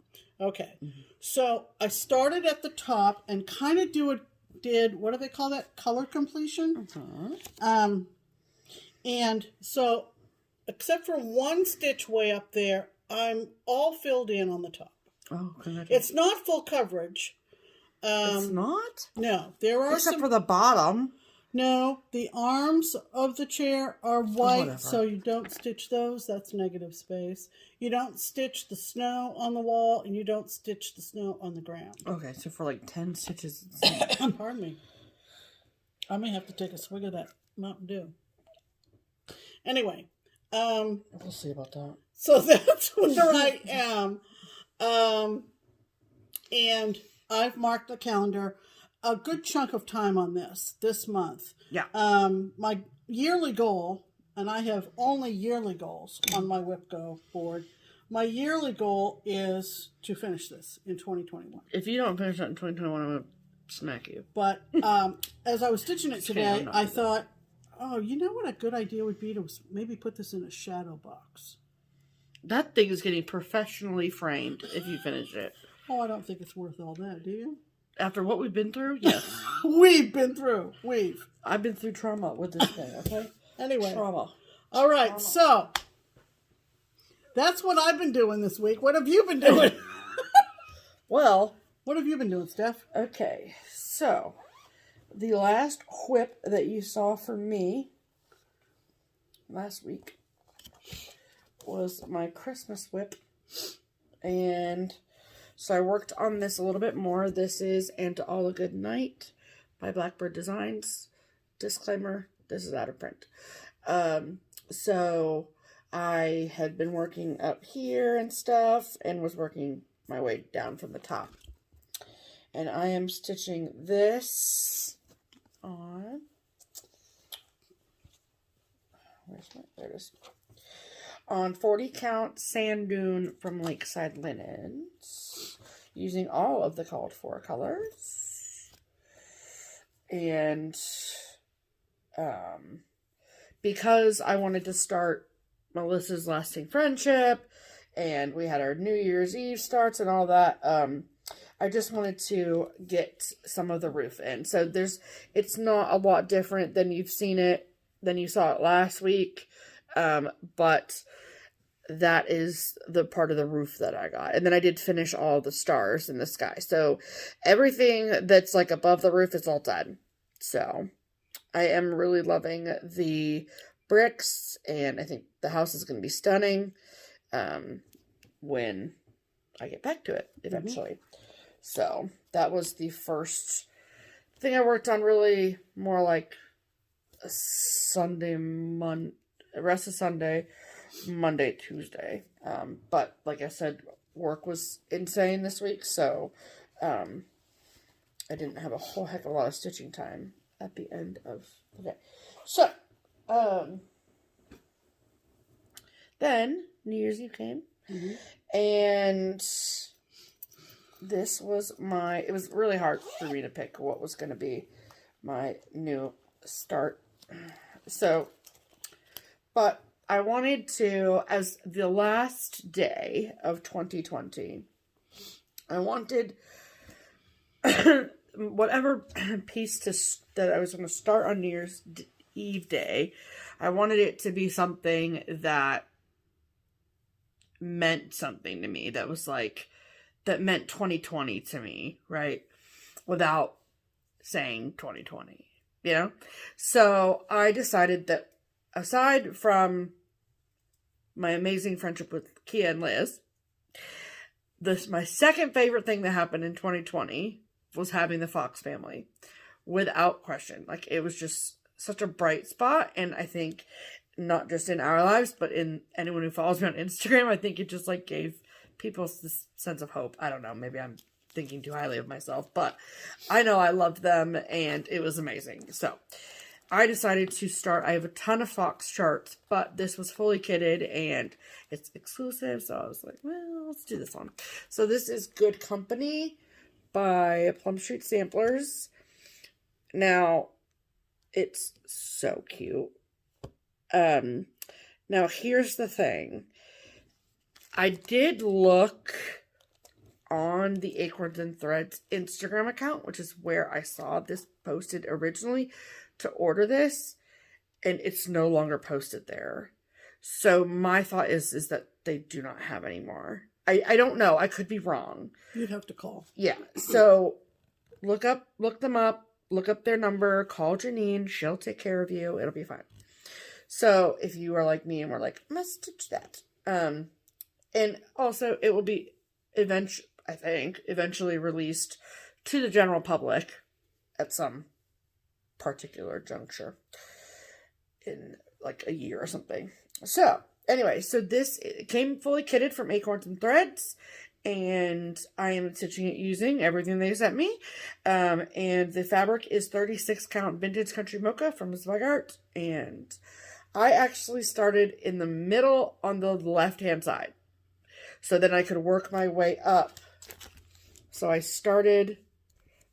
Okay. So I started at the top and kind of did, what do they call that? Color completion? And so, except for 1 stitch way up there, I'm all filled in on the top. Oh, good. It's not full coverage. It's not? No. There are Except for the bottom. No, the arms of the chair are white, Whatever. so you don't stitch those. That's negative space. You don't stitch the snow on the wall, and you don't stitch the snow on the ground. Okay, so for like 10 stitches. Pardon me. I may have to take a swig of that Mountain Dew. Anyway. We'll see about that. So that's where I am. And I've marked the calendar a good chunk of time on this month. Yeah. My yearly goal, and I have only yearly goals on my WIPGO board. My yearly goal is to finish this in 2021. If you don't finish that in 2021, I'm going to smack you. But as I was stitching it today, I thought, oh, you know what a good idea would be to maybe put this in a shadow box. That thing is getting professionally framed if you finish it. Oh, I don't think it's worth all that, do you? After what we've been through, yes. We've been through. I've been through trauma with this thing, okay? Anyway. Trauma. All right, so that's what I've been doing this week. What have you been doing? Well. What have you been doing, Steph? Okay, so the last whip that you saw from me last week was my Christmas whip. And so I worked on this a little bit more. This is And to All a Good Night by Blackbird Designs. Disclaimer, this is out of print. So I had been working up here and stuff and was working my way down from the top. And I am stitching this on, there it is, on 40 count sand dune from Lakeside Linens, using all of the called for colors. And because I wanted to start Melissa's Lasting Friendship, and we had our New Year's Eve starts and all that, I just wanted to get some of the roof in. So it's not a lot different than you saw it last week. But that is the part of the roof that I got. And then I did finish all the stars in the sky. So everything that's like above the roof is all done. So I am really loving the bricks, and I think the house is going to be stunning when I get back to it eventually. So that was the first thing I worked on, really more like a Sunday, rest of Sunday, Monday, Tuesday. But like I said, work was insane this week, so I didn't have a whole heck of a lot of stitching time at the end of the day. So, then New Year's Eve came, and this was it was really hard for me to pick what was going to be my new start So, but I wanted to, as the last day of 2020, I wanted whatever piece that I was going to start on New Year's Eve day, I wanted it to be something that meant something to me, that was like, that meant 2020 to me, right? Without saying 2020, you know? So I decided that aside from my amazing friendship with Kea and Liz, my second favorite thing that happened in 2020 was having the Fox family, without question. Like, it was just such a bright spot, and I think not just in our lives, but in anyone who follows me on Instagram, I think it just like gave people this sense of hope. I don't know, maybe I'm thinking too highly of myself, but I know I loved them, and it was amazing. So I decided to start. I have a ton of Fox charts, but this was fully kitted and it's exclusive, so I was like, well, let's do this one. So this is Good Company by Plum Street Samplers. Now, it's so cute. Now here's the thing. I did look on the Acorns and Threads Instagram account, which is where I saw this posted originally, to order this, and it's no longer posted there. So my thought is that they do not have any more. I don't know. I could be wrong. You'd have to call. Yeah. So look them up, look up their number, call Janine. She'll take care of you. It'll be fine. So if you are like me and we're like, must stitch that. And also it will be eventually released to the general public at some particular juncture in like a year or something. So anyway, so this came fully kitted from Acorns and Threads, and I am stitching it using everything they sent me. And the fabric is 36 count vintage country mocha from Zweigart, and I actually started in the middle on the left hand side, so then I could work my way up. So I started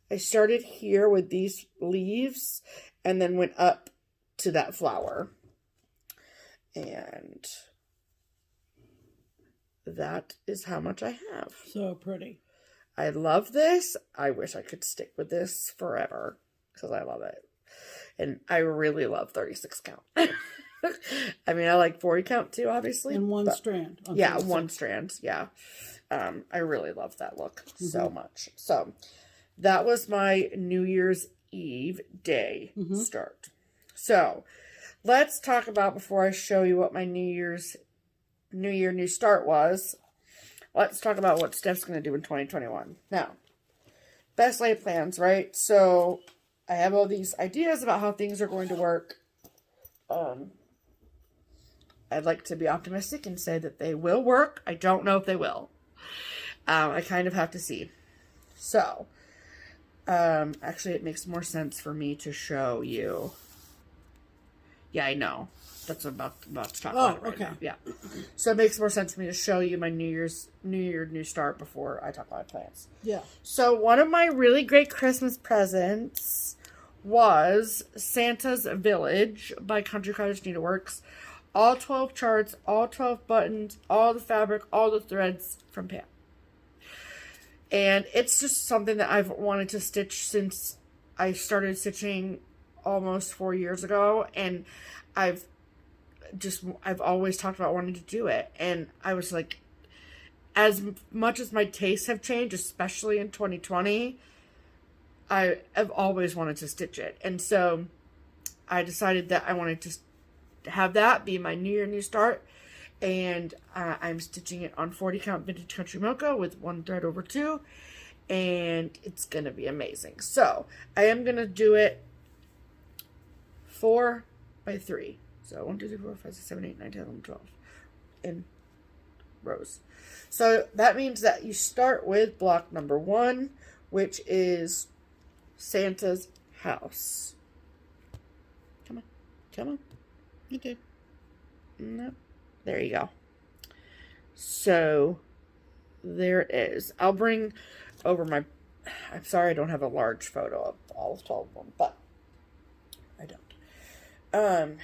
here with these leaves and then went up to that flower. And that is how much I have. So pretty. I love this. I wish I could stick with this forever because I love it. And I really love 36 count. I mean, I like 40 count too, obviously. And one strand. Yeah, one strand. Yeah. I really love that look so much. So that was my New Year's Eve day start. So let's talk about, before I show you what my New Start was, let's talk about what Steph's going to do in 2021. Now, best laid plans, right? So I have all these ideas about how things are going to work. I'd like to be optimistic and say that they will work. I don't know if they will. I kind of have to see. So, actually it makes more sense for me to show you. Yeah, I know. That's what I'm about to talk about right now. Yeah. So it makes more sense for me to show you my New Start before I talk about my plans. Yeah. So one of my really great Christmas presents was Santa's Village by Country Cottage Needleworks. All 12 charts, all 12 buttons, all the fabric, all the threads from Pam. And it's just something that I've wanted to stitch since I started stitching almost 4 years ago. And I've always talked about wanting to do it. And I was like, as much as my tastes have changed, especially in 2020, I have always wanted to stitch it. And so I decided that I wanted to have that be my New Start. And I'm stitching it on 40 count vintage country mocha with one thread over 2. And it's going to be amazing. So I am going to do it 4 by 3. So 1, 2, 3, 4, 5, 6, 7, 8, 9, 10, 11, 12 in rows. So that means that you start with block number 1, which is Santa's house. Come on. Come on. Okay. No. There you go. So there it is. I'll bring over my... I'm sorry I don't have a large photo of all 12 of them, but I don't.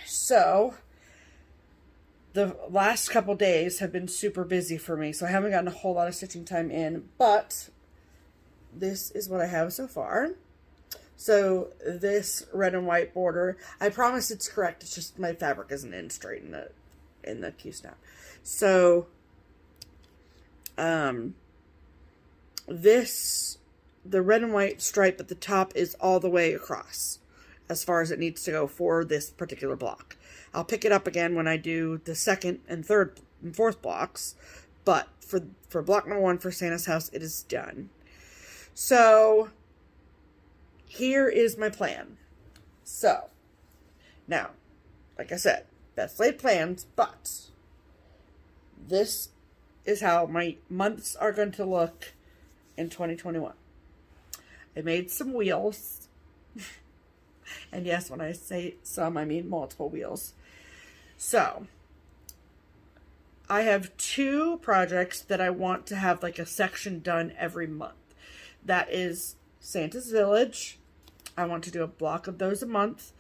So the last couple days have been super busy for me, so I haven't gotten a whole lot of stitching time in, but this is what I have so far. So this red and white border, I promise it's correct, it's just my fabric isn't in straight in the Q-snap. So the red and white stripe at the top is all the way across as far as it needs to go for this particular block. I'll pick it up again when I do the second and third and fourth blocks, but for block number 1 for Santa's house, it is done. So here is my plan. So now, like I said, best laid plans, but this is how my months are going to look in 2021. I made some wheels. And yes, when I say some, I mean multiple wheels. So, I have 2 projects that I want to have like a section done every month. That is Santa's Village. I want to do a block of those a month.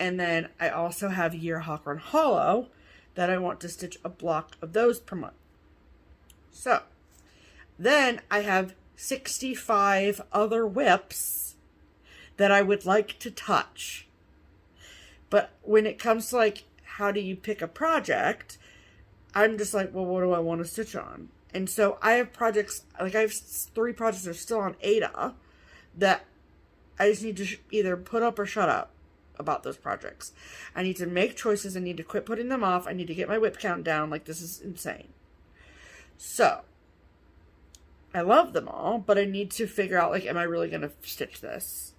And then I also have Year Hawk Run Hollow that I want to stitch a block of those per month. So, then I have 65 other whips that I would like to touch. But when it comes to like, how do you pick a project? I'm just like, well, what do I want to stitch on? And so I have projects, like I have 3 projects that are still on Ada that I just need to either put up or shut up about those projects. I need to make choices. I need to quit putting them off. I need to get my whip count down. Like, this is insane. So, I love them all, but I need to figure out, like, am I really going to stitch this?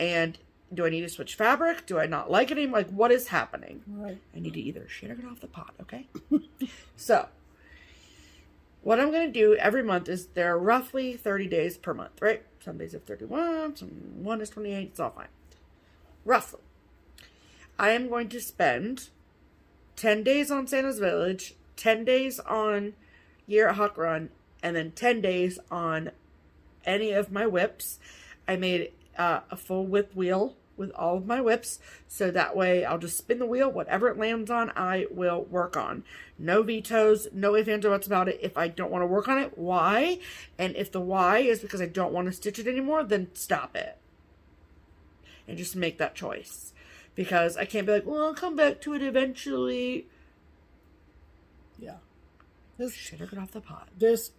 And do I need to switch fabric? Do I not like it anymore? Like, what is happening? Right. I need to either shit or get off the pot, okay? So, what I'm going to do every month is there are roughly 30 days per month, right? Some days have 31, some one is 28, it's all fine. Roughly. I am going to spend 10 days on Santa's Village, 10 days on Year at Hawk Run, and then 10 days on any of my whips. I made a full whip wheel with all of my whips, so that way I'll just spin the wheel. Whatever it lands on, I will work on. No vetoes, no ifs, ands, or buts about it. If I don't want to work on it, why? And if the why is because I don't want to stitch it anymore, then stop it. And just make that choice. Because I can't be like, well, I'll come back to it eventually. Yeah. Shit or get off the pot. There's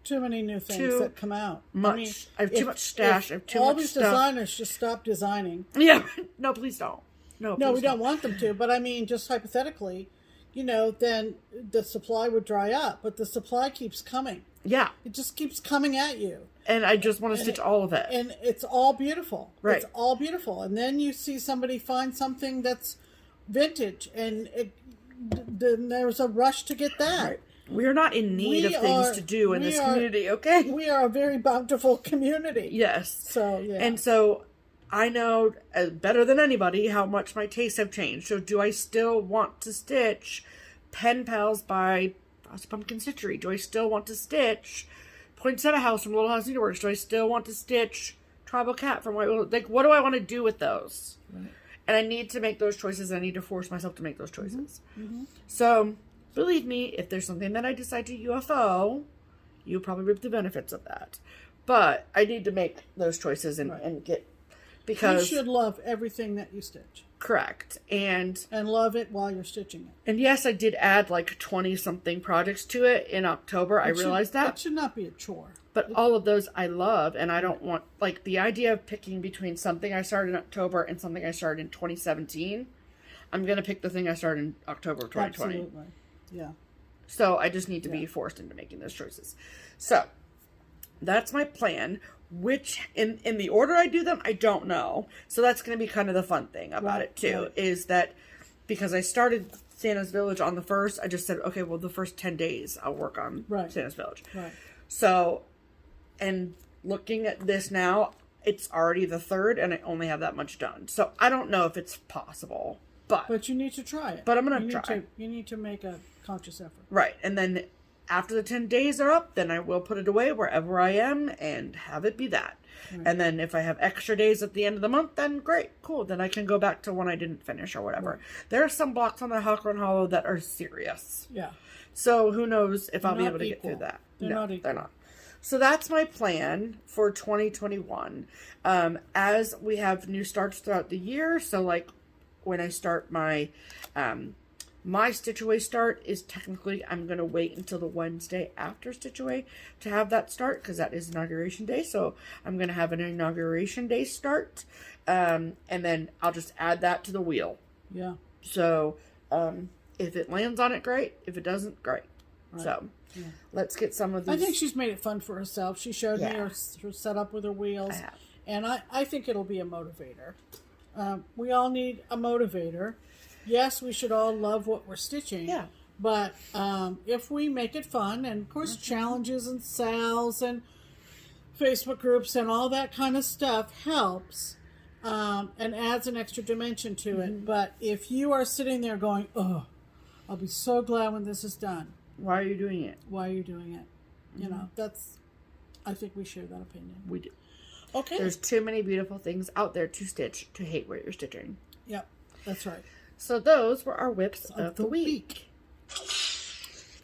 too many new things that come out. Much. I have too much stash. I have too much stuff. All these designers just stop designing. Yeah. No, please don't. No, we don't want them to. But I mean, just hypothetically, then the supply would dry up. But the supply keeps coming. Yeah. It just keeps coming at you. And I just want to stitch all of it. And it's all beautiful. Right. It's all beautiful. And then you see somebody find something that's vintage. And then there's a rush to get that. Right. We're not in need of things to do in this community, okay? We are a very bountiful community. Yes. So, yeah. And so I know better than anybody how much my tastes have changed. So do I still want to stitch Pen Pals by Frosted Pumpkin Stitchery? Do I still want to stitch Poinsettia House from Little House Needleworks? Do I still want to stitch Tribal Cat from White Willow? Like, what do I want to do with those? Right. And I need to make those choices. I need to force myself to make those choices. Mm-hmm. So, believe me, if there's something that I decide to UFO, you'll probably reap the benefits of that. But I need to make those choices and get, because you should love everything that you stitch. Correct. And love it while you're stitching it. And yes, I did add like 20 something projects to it in October. I realized that. That should not be a chore. But all of those I love, and I don't want, like, the idea of picking between something I started in October and something I started in 2017. I'm going to pick the thing I started in October of 2020. Absolutely. Yeah. So I just need to be forced into making those choices. So that's my plan. Which, in the order I do them, I don't know. So that's going to be kind of the fun thing about it, too. Is that because I started Santa's Village on the 1st, I just said, okay, well, the first 10 days I'll work on Santa's Village. Right. So, and looking at this now, it's already the 3rd, and I only have that much done. So I don't know if it's possible. But you need to try it. But I'm going to try. You need to make a conscious effort. Right. And then after the 10 days are up, then I will put it away wherever I am and have it be that. And then if I have extra days at the end of the month, then great, cool. Then I can go back to one I didn't finish or whatever. There are some blocks on the Hawk Run Hollow that are serious. Yeah. So who knows if I'll be able to get through that. They're not equal. They're not. So that's my plan for 2021. As we have new starts throughout the year, so like when I start my my Stitch Away start is technically, I'm going to wait until the Wednesday after Stitch Away to have that start, because that is Inauguration Day. So I'm going to have an Inauguration Day start, and then I'll just add that to the wheel. Yeah. So if it lands on it, great. If it doesn't, great. Right. So let's get some of these. I think she's made it fun for herself. She showed me her setup with her wheels. And I think it'll be a motivator. We all need a motivator. Yes, we should all love what we're stitching. Yeah. But if we make it fun, and of course challenges and sales and Facebook groups and all that kind of stuff helps and adds an extra dimension to it. But if you are sitting there going, oh, I'll be so glad when this is done. Why are you doing it? Why are you doing it? You know, I think we share that opinion. We do. Okay. There's too many beautiful things out there to stitch to hate what you're stitching. Yep, that's right. So those were our whips of the week.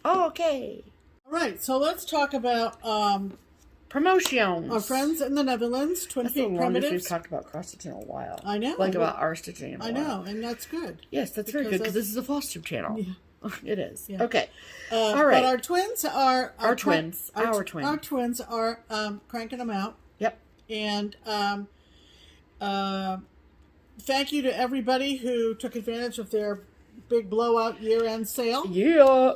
Okay. All right, so let's talk about promotions. Our friends in the Netherlands, Twin Peak Primitives. Longest we've talked about cross stitching in a while. I know. Like about our stitching. I know, and that's good. Yes, that's very good because this is a FlossTube channel. Yeah. It is. Yeah. Okay. All right. But our twins are our twins. Our twins are cranking them out. Yep. And thank you to everybody who took advantage of their big blowout year-end sale. Yeah.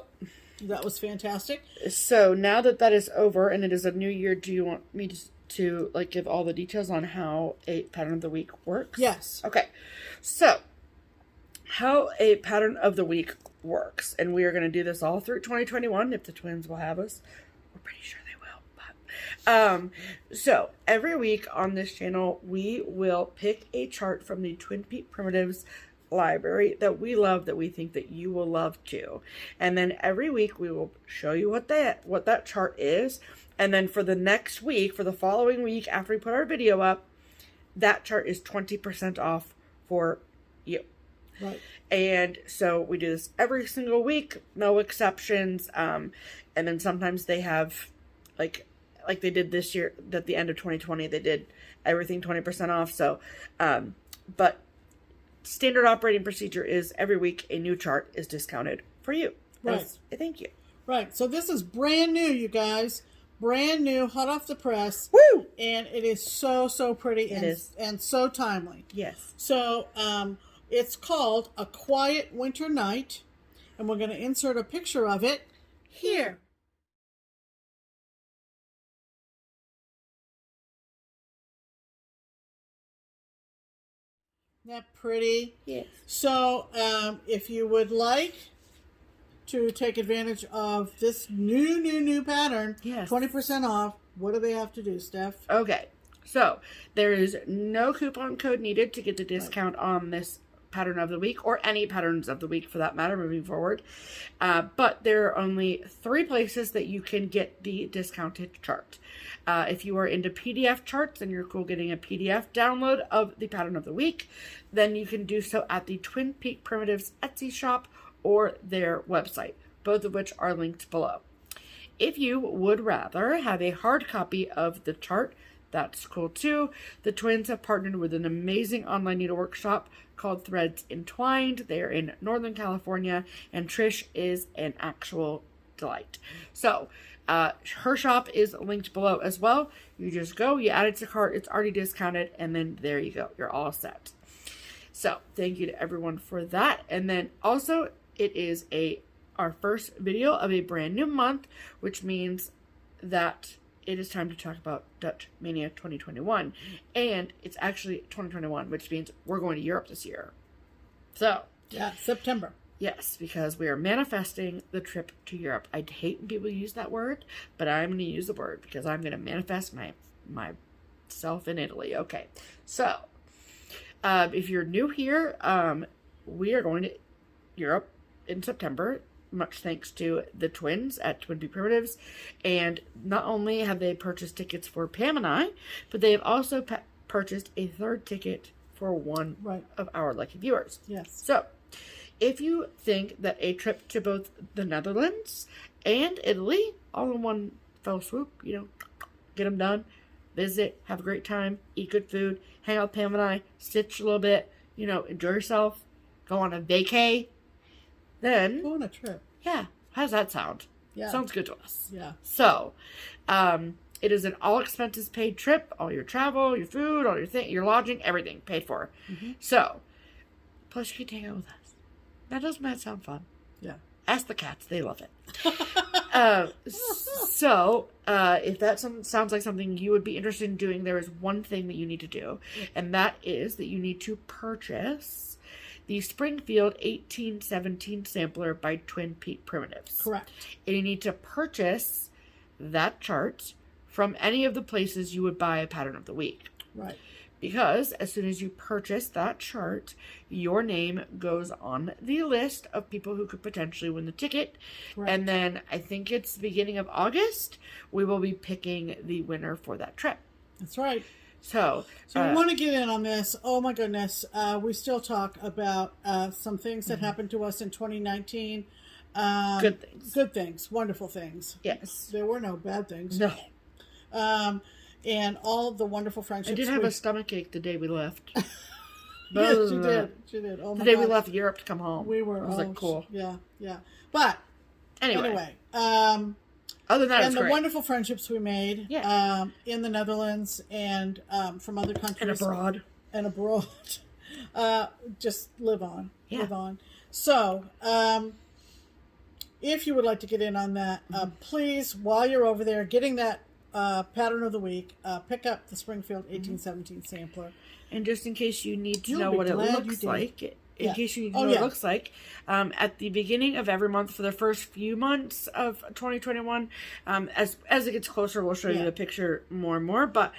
That was fantastic. So now that that is over and it is a new year, do you want me to like give all the details on how a pattern of the week works? Yes. Okay. So how a pattern of the week works, and we are going to do this all through 2021 if the twins will have us. We're pretty sure they will. But so every week on this channel, we will pick a chart from the Twin Peak Primitives library that we love, that we think that you will love too. And then every week we will show you what that chart is. And then for the next week, for the following week after we put our video up, that chart is 20% off for you. Right. And so we do this every single week, no exceptions. And then sometimes they have like they did this year, at the end of 2020, they did everything 20% off. So, but standard operating procedure is every week a new chart is discounted for you. Right. Thank you. Right. So this is brand new, you guys. Brand new, hot off the press. Woo! And it is so pretty. It is. And so timely. Yes. So it's called A Quiet Winter Night. And we're going to insert a picture of it here. Isn't that pretty? Yes. So, if you would like to take advantage of this new pattern, yes, 20% off, what do they have to do, Steph? Okay. So, there is no coupon code needed to get the discount on this pattern of the week, or any patterns of the week for that matter, moving forward. But there are only 3 places that you can get the discounted chart. If you are into PDF charts and you're cool getting a PDF download of the pattern of the week, then you can do so at the Twin Peak Primitives Etsy shop or their website, both of which are linked below. If you would rather have a hard copy of the chart, that's cool too. The twins have partnered with an amazing online needlework shop called Threads Entwined. They're in Northern California, and Trish is an actual delight. So, her shop is linked below as well. You just go, you add it to cart, it's already discounted, and then there you go. You're all set. So, thank you to everyone for that. And then also, it is our first video of a brand new month, which means that it is time to talk about Dutch Mania 2021. And it's actually 2021, which means we're going to Europe this year. So, yeah, September. Yes, because we are manifesting the trip to Europe. I hate when people use that word, but I'm going to use the word because I'm going to manifest myself in Italy. Okay, so if you're new here, we are going to Europe in September. much thanks to the twins at Twin Peak Primitives. And not only have they purchased tickets for Pam and I, but they have also purchased a third ticket for one of our lucky viewers. Yes. So, if you think that a trip to both the Netherlands and Italy, all in one fell swoop, you know, get them done, visit, have a great time, eat good food, hang out with Pam and I, stitch a little bit, you know, enjoy yourself, go on a vacay, then... Go on a trip. Yeah. How does that sound? Yeah. Sounds good to us. Yeah. So, it is an all expenses paid trip, all your travel, your food, all your lodging, everything paid for. Mm-hmm. So, plus you can hang out with us. That doesn't that sound fun? Yeah. Ask the cats. They love it. If that sounds like something you would be interested in doing, there is one thing that you need to do. And that is that you need to purchase the Springfield 1817 sampler by Twin Peak Primitives. Correct. And you need to purchase that chart from any of the places you would buy a pattern of the week. Right. Because as soon as you purchase that chart, your name goes on the list of people who could potentially win the ticket. Correct. And then I think it's the beginning of August, we will be picking the winner for that trip. That's right. So we want to get in on this. Oh my goodness. We still talk about some things that happened to us in 2019. Good things. Good things. Wonderful things. Yes. There were no bad things. No. And all the wonderful friendships. I did have a stomach ache the day we left. Yes, she did. She did. Oh my God. The day we God. left Europe to come home. We were. It was like cool. Yeah, yeah. But anyway. Other than that, and the great. Wonderful friendships we made in the Netherlands and from other countries. And abroad. Just live on. Yeah. Live on. So, if you would like to get in on that, please, while you're over there getting that pattern of the week, pick up the Springfield 1817 sampler. And just in case you need to know what it looks like, in case you need to know what it looks like, at the beginning of every month for the first few months of 2021, as it gets closer, we'll show you the picture more and more. But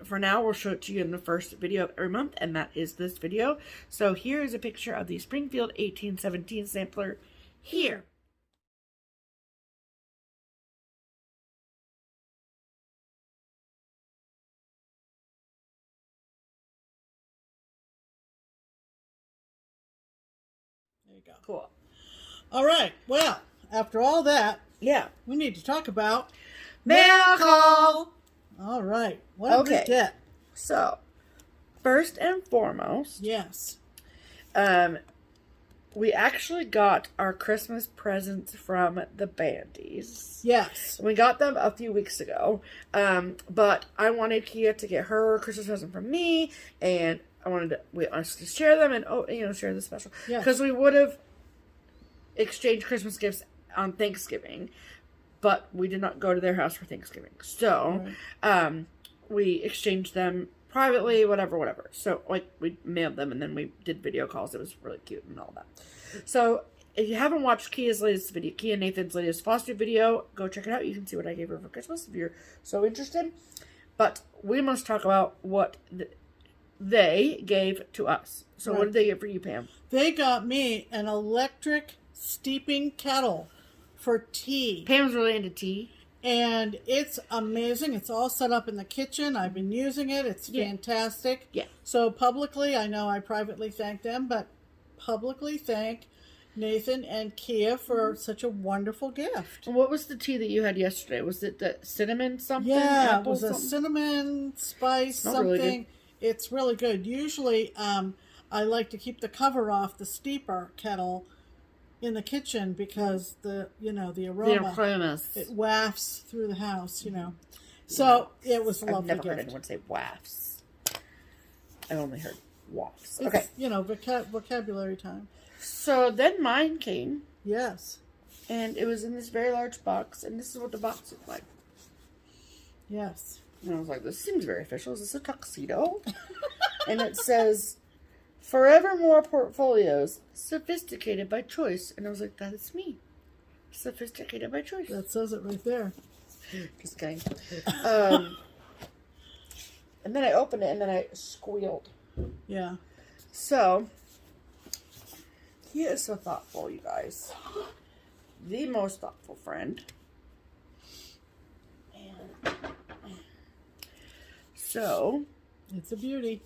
for now, we'll show it to you in the first video of every month, and that is this video. So here is a picture of the Springfield 1817 sampler here. There you go. Cool. All right. Well, after all that, we need to talk about mail call. All right. What did we get? So, first and foremost, we actually got our Christmas presents from the Bandies. Yes. We got them a few weeks ago, but I wanted Kea to get her Christmas present from me, and we wanted to share them and, share the special. Because we would have exchanged Christmas gifts on Thanksgiving, but we did not go to their house for Thanksgiving. So, we exchanged them privately, whatever. So, we mailed them and then we did video calls. It was really cute and all that. So, if you haven't watched Kea's latest video, Kea Nathan's latest FlossTube video, go check it out. You can see what I gave her for Christmas if you're so interested. But we must talk about what they gave to us. So what did they get for you, Pam? They got me an electric steeping kettle for tea. Pam's really into tea. And it's amazing. It's all set up in the kitchen. I've been using it. It's fantastic. Yeah. So publicly, I know I privately thank them, but publicly thank Nathan and Kea for such a wonderful gift. What was the tea that you had yesterday? Was it the cinnamon something? Yeah, it was a cinnamon spice something. Really good. It's really good. Usually, I like to keep the cover off the steeper kettle in the kitchen because the aroma, it wafts through the house, So it was a lovely gift. I've never heard anyone say wafts. I've only heard wafts. It's, vocabulary time. So then mine came. Yes. And it was in this very large box, and this is what the box looked like. Yes. And I was like, this seems very official. Is this a tuxedo? And it says, Forevermore Portfolios, sophisticated by choice. And I was like, that is me. Sophisticated by choice. That says it right there. Just kidding. And then I opened it, and then I squealed. Yeah. So, he is so thoughtful, you guys. the most thoughtful friend. And so, it's a beauty.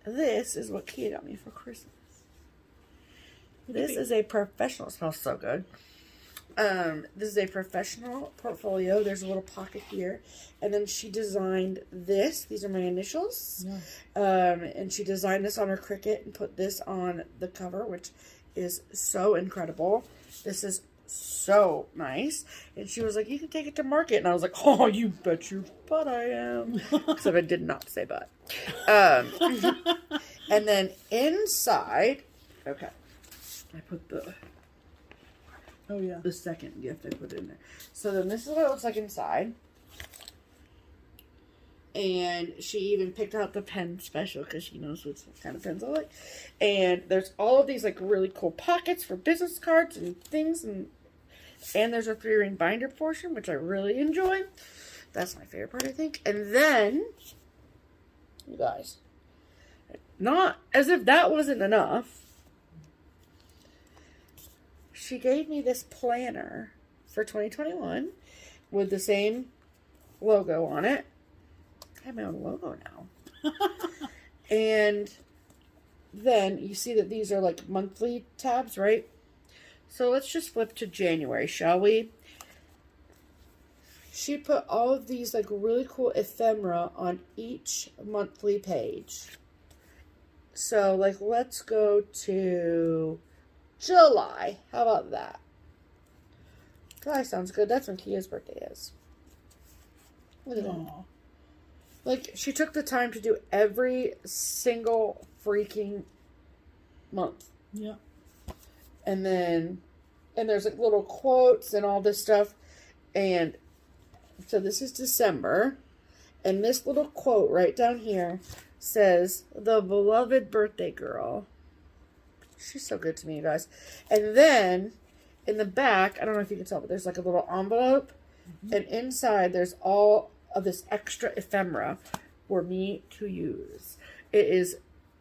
this is what Kea got me for Christmas. This is a professional. It smells so good. This is a professional portfolio. There's a little pocket here. And then she designed this. These are my initials. Yeah. And she designed this on her Cricut and put this on the cover, which is so incredible. This is so nice. And she was like, you can take it to market. And I was like, oh, you bet your butt I am. Except I did not say butt. And then inside, okay, I put the... Oh, yeah. The second gift I put in there. So then this is what it looks like inside. And she even picked out the pen special because she knows what kind of pens I like. And there's all of these like really cool pockets for business cards and things. And there's a 3-ring binder portion, which I really enjoy. That's my favorite part, I think. And then, you guys, not as if that wasn't enough, she gave me this planner for 2021 with the same logo on it. I have my own logo now. And then you see that these are like monthly tabs, right? So let's just flip to January, shall we? She put all of these like really cool ephemera on each monthly page. So like let's go to July. How about that? July sounds good. That's when Kea's birthday is. Look at that. Like, she took the time to do every single freaking month. Yeah. And then, and there's like little quotes and all this stuff. And so this is December. And this little quote right down here says, "The beloved birthday girl." She's so good to me, you guys. And then, in the back, I don't know if you can tell, but there's like a little envelope. Mm-hmm. And inside, there's all of this extra ephemera for me to use. It is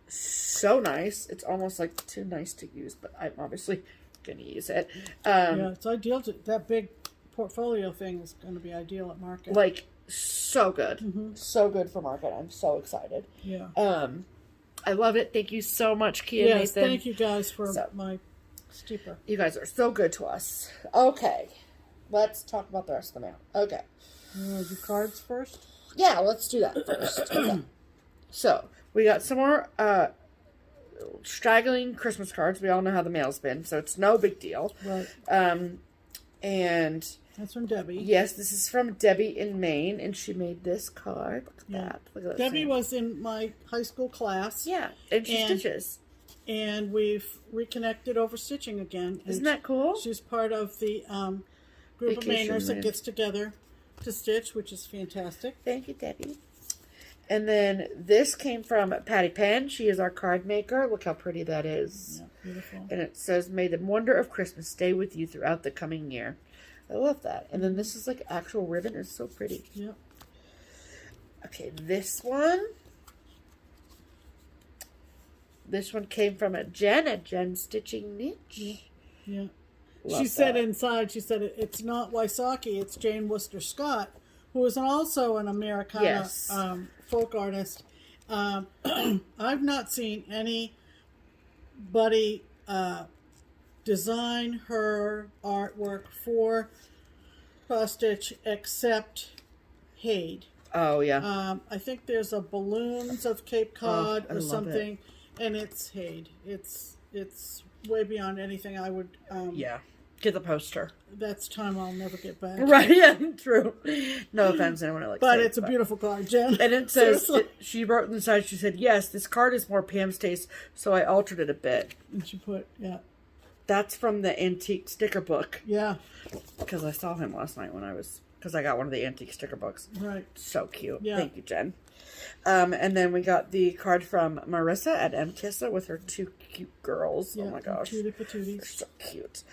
so nice. It's almost like too nice to use, but I'm obviously going to use it. Yeah, it's ideal. That big portfolio thing is going to be ideal at market. Like, so good. Mm-hmm. So good for market. I'm so excited. Yeah. I love it. Thank you so much, Kea Yes, Nathan. thank you guys for my steeper. You guys are so good to us. Okay. Let's talk about the rest of the mail. Okay. You want to do cards first? Yeah, let's do that first. Okay. So, we got some more straggling Christmas cards. We all know how the mail's been, so it's no big deal. Right. And that's from Debbie. Yes, this is from Debbie in Maine, and she made this card. Look at that. Look at that. Debbie was in my high school class. Yeah, and she stitches. And we've reconnected over stitching again. Isn't that cool? She's part of the group of Manors that gets together to stitch, which is fantastic. Thank you, Debbie. And then this came from Patty Penn. She is our card maker. Look how pretty that is. Yeah, beautiful. And it says, "May the wonder of Christmas stay with you throughout the coming year." I love that. And then this is like actual ribbon. It's so pretty. Yeah. Okay, this one. This one came from Jen at Jen Stitching Niche. Yeah. Love she said that. inside, she said, it's not Wysocki, it's Jane Worcester Scott, who is also an Americana folk artist. I've not seen anybody design her artwork for cross stitch except Haid. Oh, yeah. I think there's a Balloons of Cape Cod or something, it. And it's Haid. It's way beyond anything I would... yeah. Get the poster. That's time I'll never get back. Right, yeah, true. No offense to anyone who likes But it, it's a beautiful card, Jen. And it says, she wrote inside, she said, "Yes, this card is more Pam's taste, so I altered it a bit." And she put, yeah. That's from the antique sticker book. Yeah. Because I saw him last night because I got one of the antique sticker books. Right. So cute. Yeah. Thank you, Jen. And then we got the card from Marissa at MKissa with her 2 cute girls. Yeah, oh my gosh. Tootie patooties. They're so cute.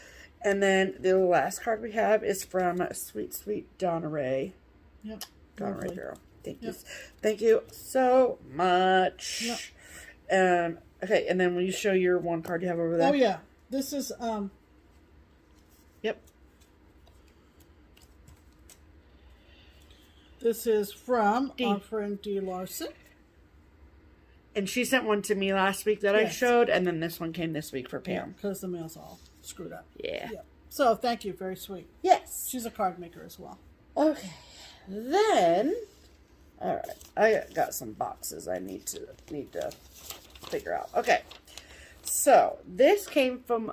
And then the last card we have is from sweet, sweet Donna Rae. Yep. Donna Rae girl. Thank you. Yep. Thank you so much. Yep. Okay, and then will you show your one card you have over there? Oh, yeah. This is, Yep. This is from our friend D. Larson. And she sent one to me last week that I showed, and then this one came this week for Pam. Because the mail's all screwed up. Yeah. So, thank you. Very sweet. Yes. She's a card maker as well. Okay. Then, all right. I got some boxes I need to figure out. Okay. So, this came from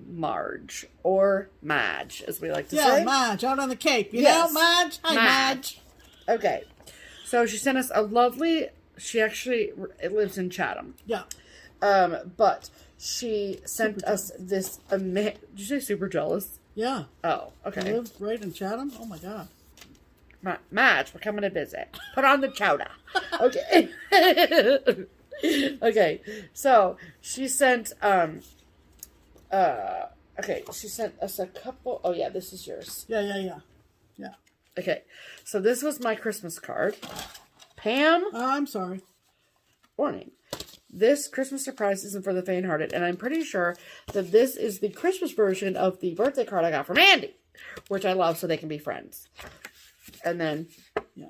Marge, or Madge, as we like to say. Yeah, Madge, out on the Cape. You know, Madge? Hi, Madge. Okay. So, she sent us a lovely... it lives in Chatham. Yeah. But she sent us this did you say super jealous? Yeah. Oh, okay. She lives right in Chatham? Oh my God. Madge, we're coming to visit. Put on the chowder. Okay. Okay. So she sent she sent us a couple. Oh yeah, this is yours. Yeah. Okay. So this was my Christmas card. Pam. I'm sorry. Warning. This Christmas surprise isn't for the faint-hearted, and I'm pretty sure that this is the Christmas version of the birthday card I got from Andy, which I love so they can be friends. And then... Yeah.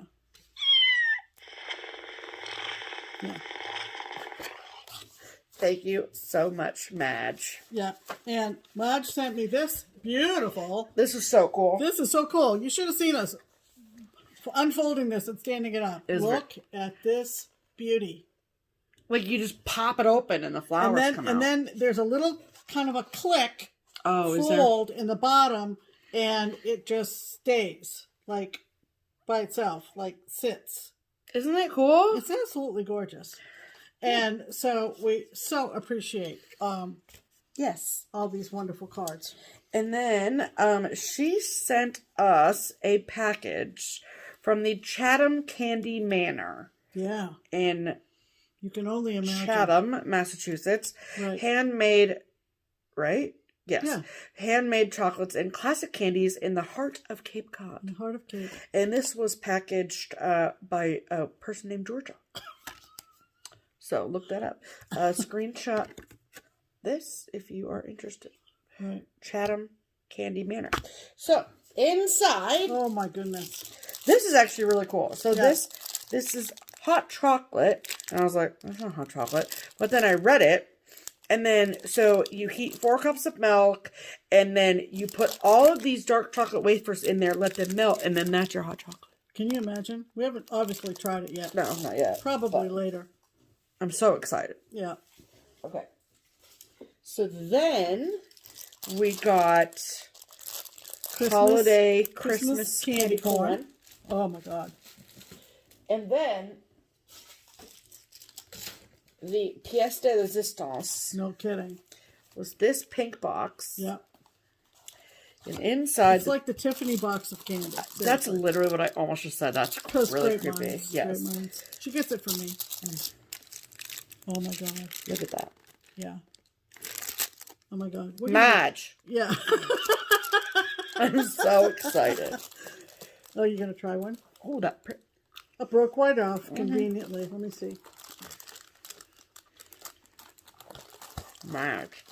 Thank you so much, Madge. Yeah. And Madge sent me this beautiful... This is so cool. This is so cool. You should have seen us unfolding this and standing it up. Look at this beauty. Like, you just pop it open and the flowers come out. And then there's a little kind of a click fold in the bottom, and it just stays, like, by itself, like, sits. Isn't that cool? It's absolutely gorgeous. And so we so appreciate yes, all these wonderful cards. And then she sent us a package from the Chatham Candy Manor. Yeah. In you can only imagine. Chatham, Massachusetts. Right. Handmade, right? Yes. Yeah. Handmade chocolates and classic candies in the heart of Cape Cod. In the heart of Cape. And this was packaged by a person named Georgia. So look that up. Screenshot this if you are interested. Right. Chatham Candy Manor. So inside. Oh my goodness. This is actually really cool. So this is hot chocolate. And I was like, that's not hot chocolate. But then I read it. And then, so you heat 4 cups of milk. And then you put all of these dark chocolate wafers in there. Let them melt. And then that's your hot chocolate. Can you imagine? We haven't obviously tried it yet. No, not yet. Probably later. I'm so excited. Yeah. Okay. So then we got holiday Christmas candy corn. Oh my God. And then the pièce de résistance. No kidding. Was this pink box. Yeah. And inside... It's like the Tiffany box of candy. That's literally what I almost just said. That's really creepy. Minds, yes. Great minds. She gets it from me. Oh my God. Look at that. Yeah. Oh my God. Madge. Yeah. I'm so excited. Oh, you're going to try one? Oh, that... I broke right off conveniently. Let me see. Madge.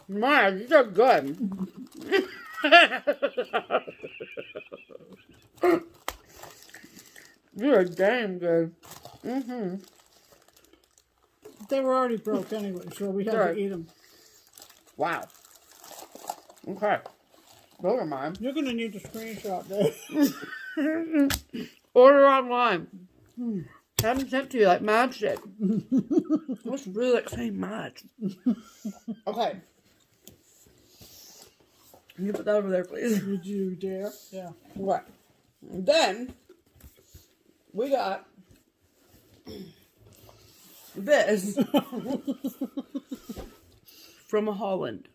Madge, these are good. You're damn good. Mm-hmm. They were already broke anyway, so we had to eat them. Wow. Okay. Those are mine. You're going to need to screenshot this. Order online. Haven't sent to you like Madge did. It's really like saying Madge. Okay. Can you put that over there, please? Would you dare? Yeah. Right. Then we got this from Holland.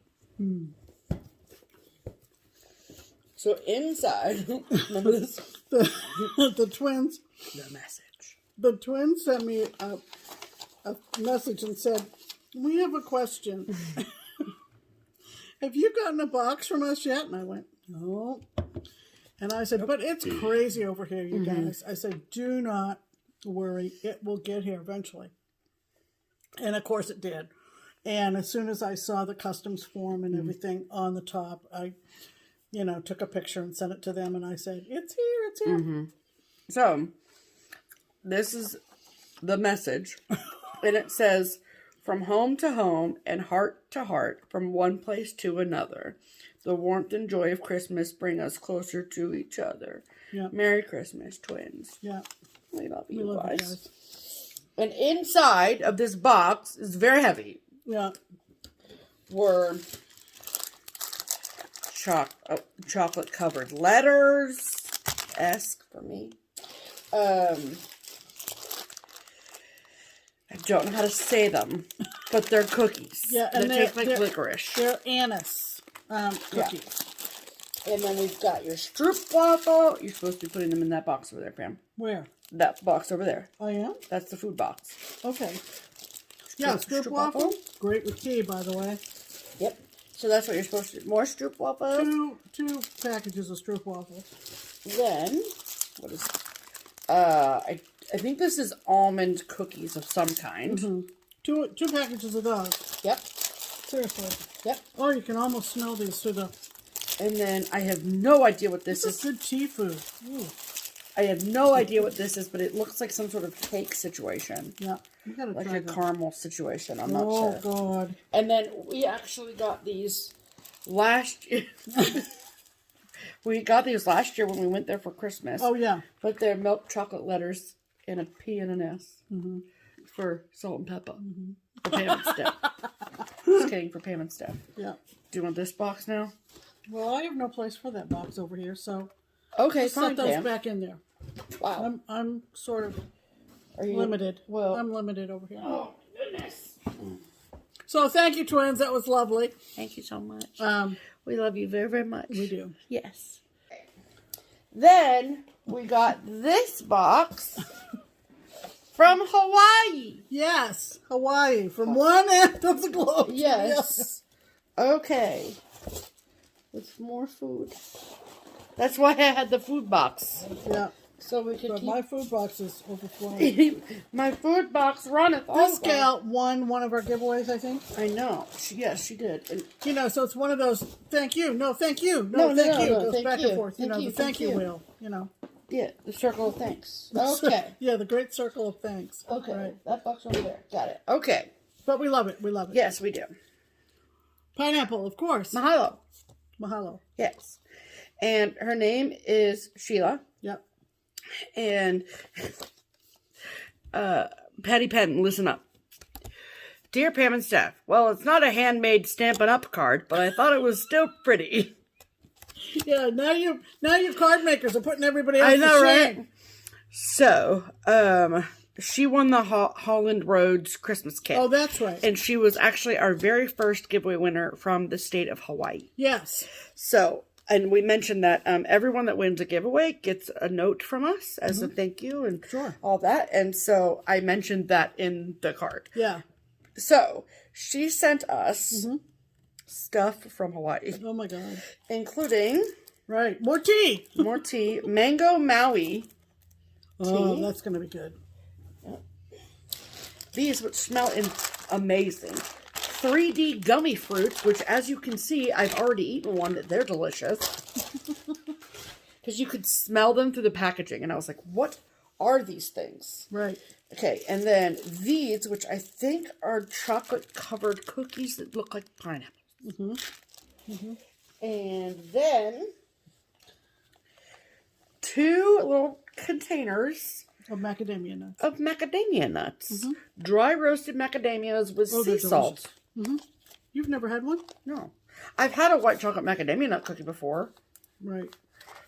So inside, remember this? The twins. The message. The twins sent me a message and said, "We have a question. Have you gotten a box from us yet?" And I went, "No." And I said, "But it's crazy over here, you guys." I said, "Do not worry. It will get here eventually." And of course it did. And as soon as I saw the customs form and everything on the top, I you know, took a picture and sent it to them, and I said, it's here, it's here. Mm-hmm. So, this is the message, and it says, from home to home and heart to heart, from one place to another, the warmth and joy of Christmas bring us closer to each other. Yeah. Merry Christmas, twins. Yeah. We love We you love guys. you guys. And inside of this box is very heavy. Yeah. Were chocolate covered letters. Esque for me. I don't know how to say them, but they're cookies. Yeah, and and they taste like they're licorice. They're anise cookies. Yeah. And then we've got your stroopwafel. You're supposed to be putting them in that box over there, Pam. Where? That box over there. I am? That's the food box. Okay. Yeah, stroopwafel. Great with tea, by the way. Yep. So that's what you're supposed to do. More stroopwafels. Two packages of stroopwafel. Then, what is I think this is almond cookies of some kind. Mm-hmm. Two packages of those. Yep. Seriously. Yep. Oh, you can almost smell these through the... And then I have no idea what this is. This is good tea food. Ooh. I have no idea what this is, but it looks like some sort of cake situation. Yeah. You gotta like try a that. caramel situation. I'm not Oh, sure. God. And then we actually got these last year. We got these last year when we went there for Christmas. Oh, yeah. But they're milk chocolate letters and a P and an S. Mm-hmm. For Salt and Pepper. Mm-hmm. For Pam and Steph. Just kidding, for Pam and Steph. Yeah. Do you want this box now? Well, I have no place for that box over here, so... Okay, just fine, set those Pam. back in there. Wow. I'm sort of Are you limited. Well, I'm limited over here. Oh, goodness. So thank you, twins. That was lovely. Thank you so much. We love you very, very much. We do. Yes. Then we got this box from Hawaii. Yes, Hawaii, from one end of the globe. Yes. Okay. With more food. That's why I had the food box. Yeah. So we could But keep... my food box is overflowing. My food box runneth This over. gal won one of our giveaways, I think. I know. Yes, she did. And You know, so it's one of those, thank you, no, thank you, No, no, thank you. no, Goes thank back you. and forth. Thank The you, thank you you. wheel, you know. yeah, the circle of thanks. Okay. Yeah, the great circle of thanks. Okay. Right. That box over there. Got it. Okay. But we love it. We love it. Yes, we do. Pineapple, of course. Mahalo. Mahalo. Yes. And her name is Sheila. Yep. And Patty Penn, listen up. Dear Pam and Steph, well, it's not a handmade Stampin' Up card, but I thought it was still pretty. Yeah, now you card makers are putting everybody else I know, to right? shame. So, she won the Holland Roads Christmas kit. Oh, that's right. And she was actually our very first giveaway winner from the state of Hawaii. Yes. So, and we mentioned that everyone that wins a giveaway gets a note from us as a thank you and all that. And so I mentioned that in the card. Yeah. So she sent us stuff from Hawaii. Oh my God. Including Right. More tea. more tea, mango Maui. Oh, that's going to be good. These which smell amazing. 3D gummy fruits, which as you can see, I've already eaten one. They're delicious. Because you could smell them through the packaging. And I was like, what are these things? Right. Okay, and then these, which I think are chocolate-covered cookies that look like pineapples. And then 2 little containers Of macadamia nuts. of macadamia nuts. Dry roasted macadamias with sea they're salt. You've never had one? No. I've had a white chocolate macadamia nut cookie before. Right.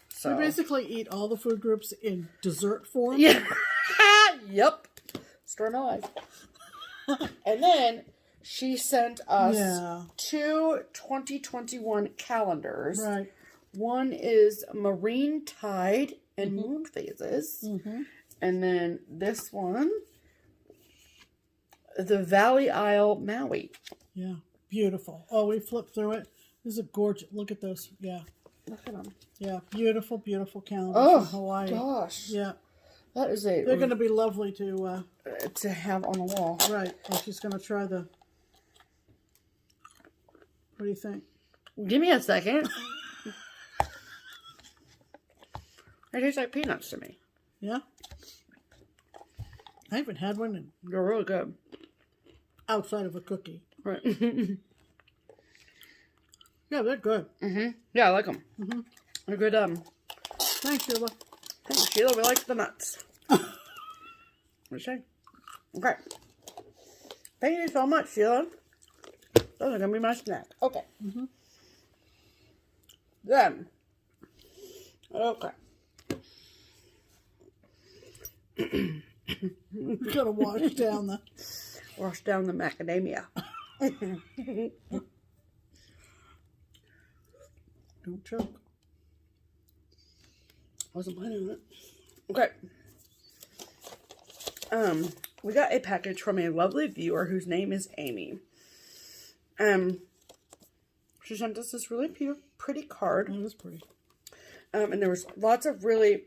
So We basically eat all the food groups in dessert form. yeah. Yep. Story my life. And then she sent us 2 2021 calendars. Right. One is Marine Tide and Moon Phases. And then this one, the Valley Isle Maui. Yeah. Beautiful. Oh, we flipped through it. This is a gorgeous. Look at those. Yeah. Look at them. Yeah. Beautiful, beautiful calendar Oh, from Hawaii. gosh. Yeah. That is They're going to be lovely to... have on the wall. right. Oh, she's going to try the... What do you think? Give me a second. They taste like peanuts to me. Yeah. I haven't had one in They're really good. outside of a cookie. Right. Yeah, they're good. Yeah, I like them. They're good. Thanks, Sheila. Thanks, Sheila. We like the nuts. What you say? Okay. Thank you so much, Sheila. Those are going to be my snack. Okay. Then. Okay. Gotta wash down the... Wash down the macadamia. Don't choke. Wasn't planning on it. Okay. We got a package from a lovely viewer whose name is Amy. She sent us this really pretty card. It was pretty. And there was lots of really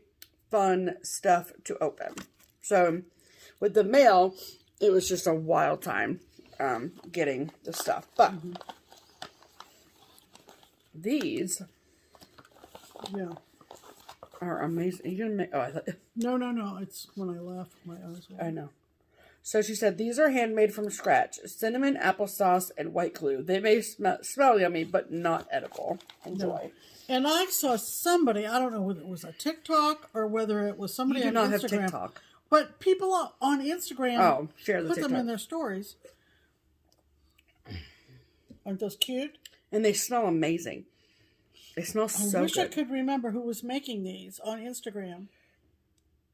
fun stuff to open. So, with the mail, it was just a wild time getting the stuff. But, these are amazing. You gonna make... Oh, I thought... No. It's when I laugh, my eyes will... I know. So she said, these are handmade from scratch. Cinnamon, applesauce, and white glue. They may smell yummy, but not edible. Enjoy. No. And I saw somebody, I don't know whether it was a TikTok or whether it was somebody You do on not Instagram. have TikTok. But people on Instagram share the put TikTok. them in their stories. Aren't those cute? And they smell amazing. They smell so I wish I good. could remember who was making these on Instagram.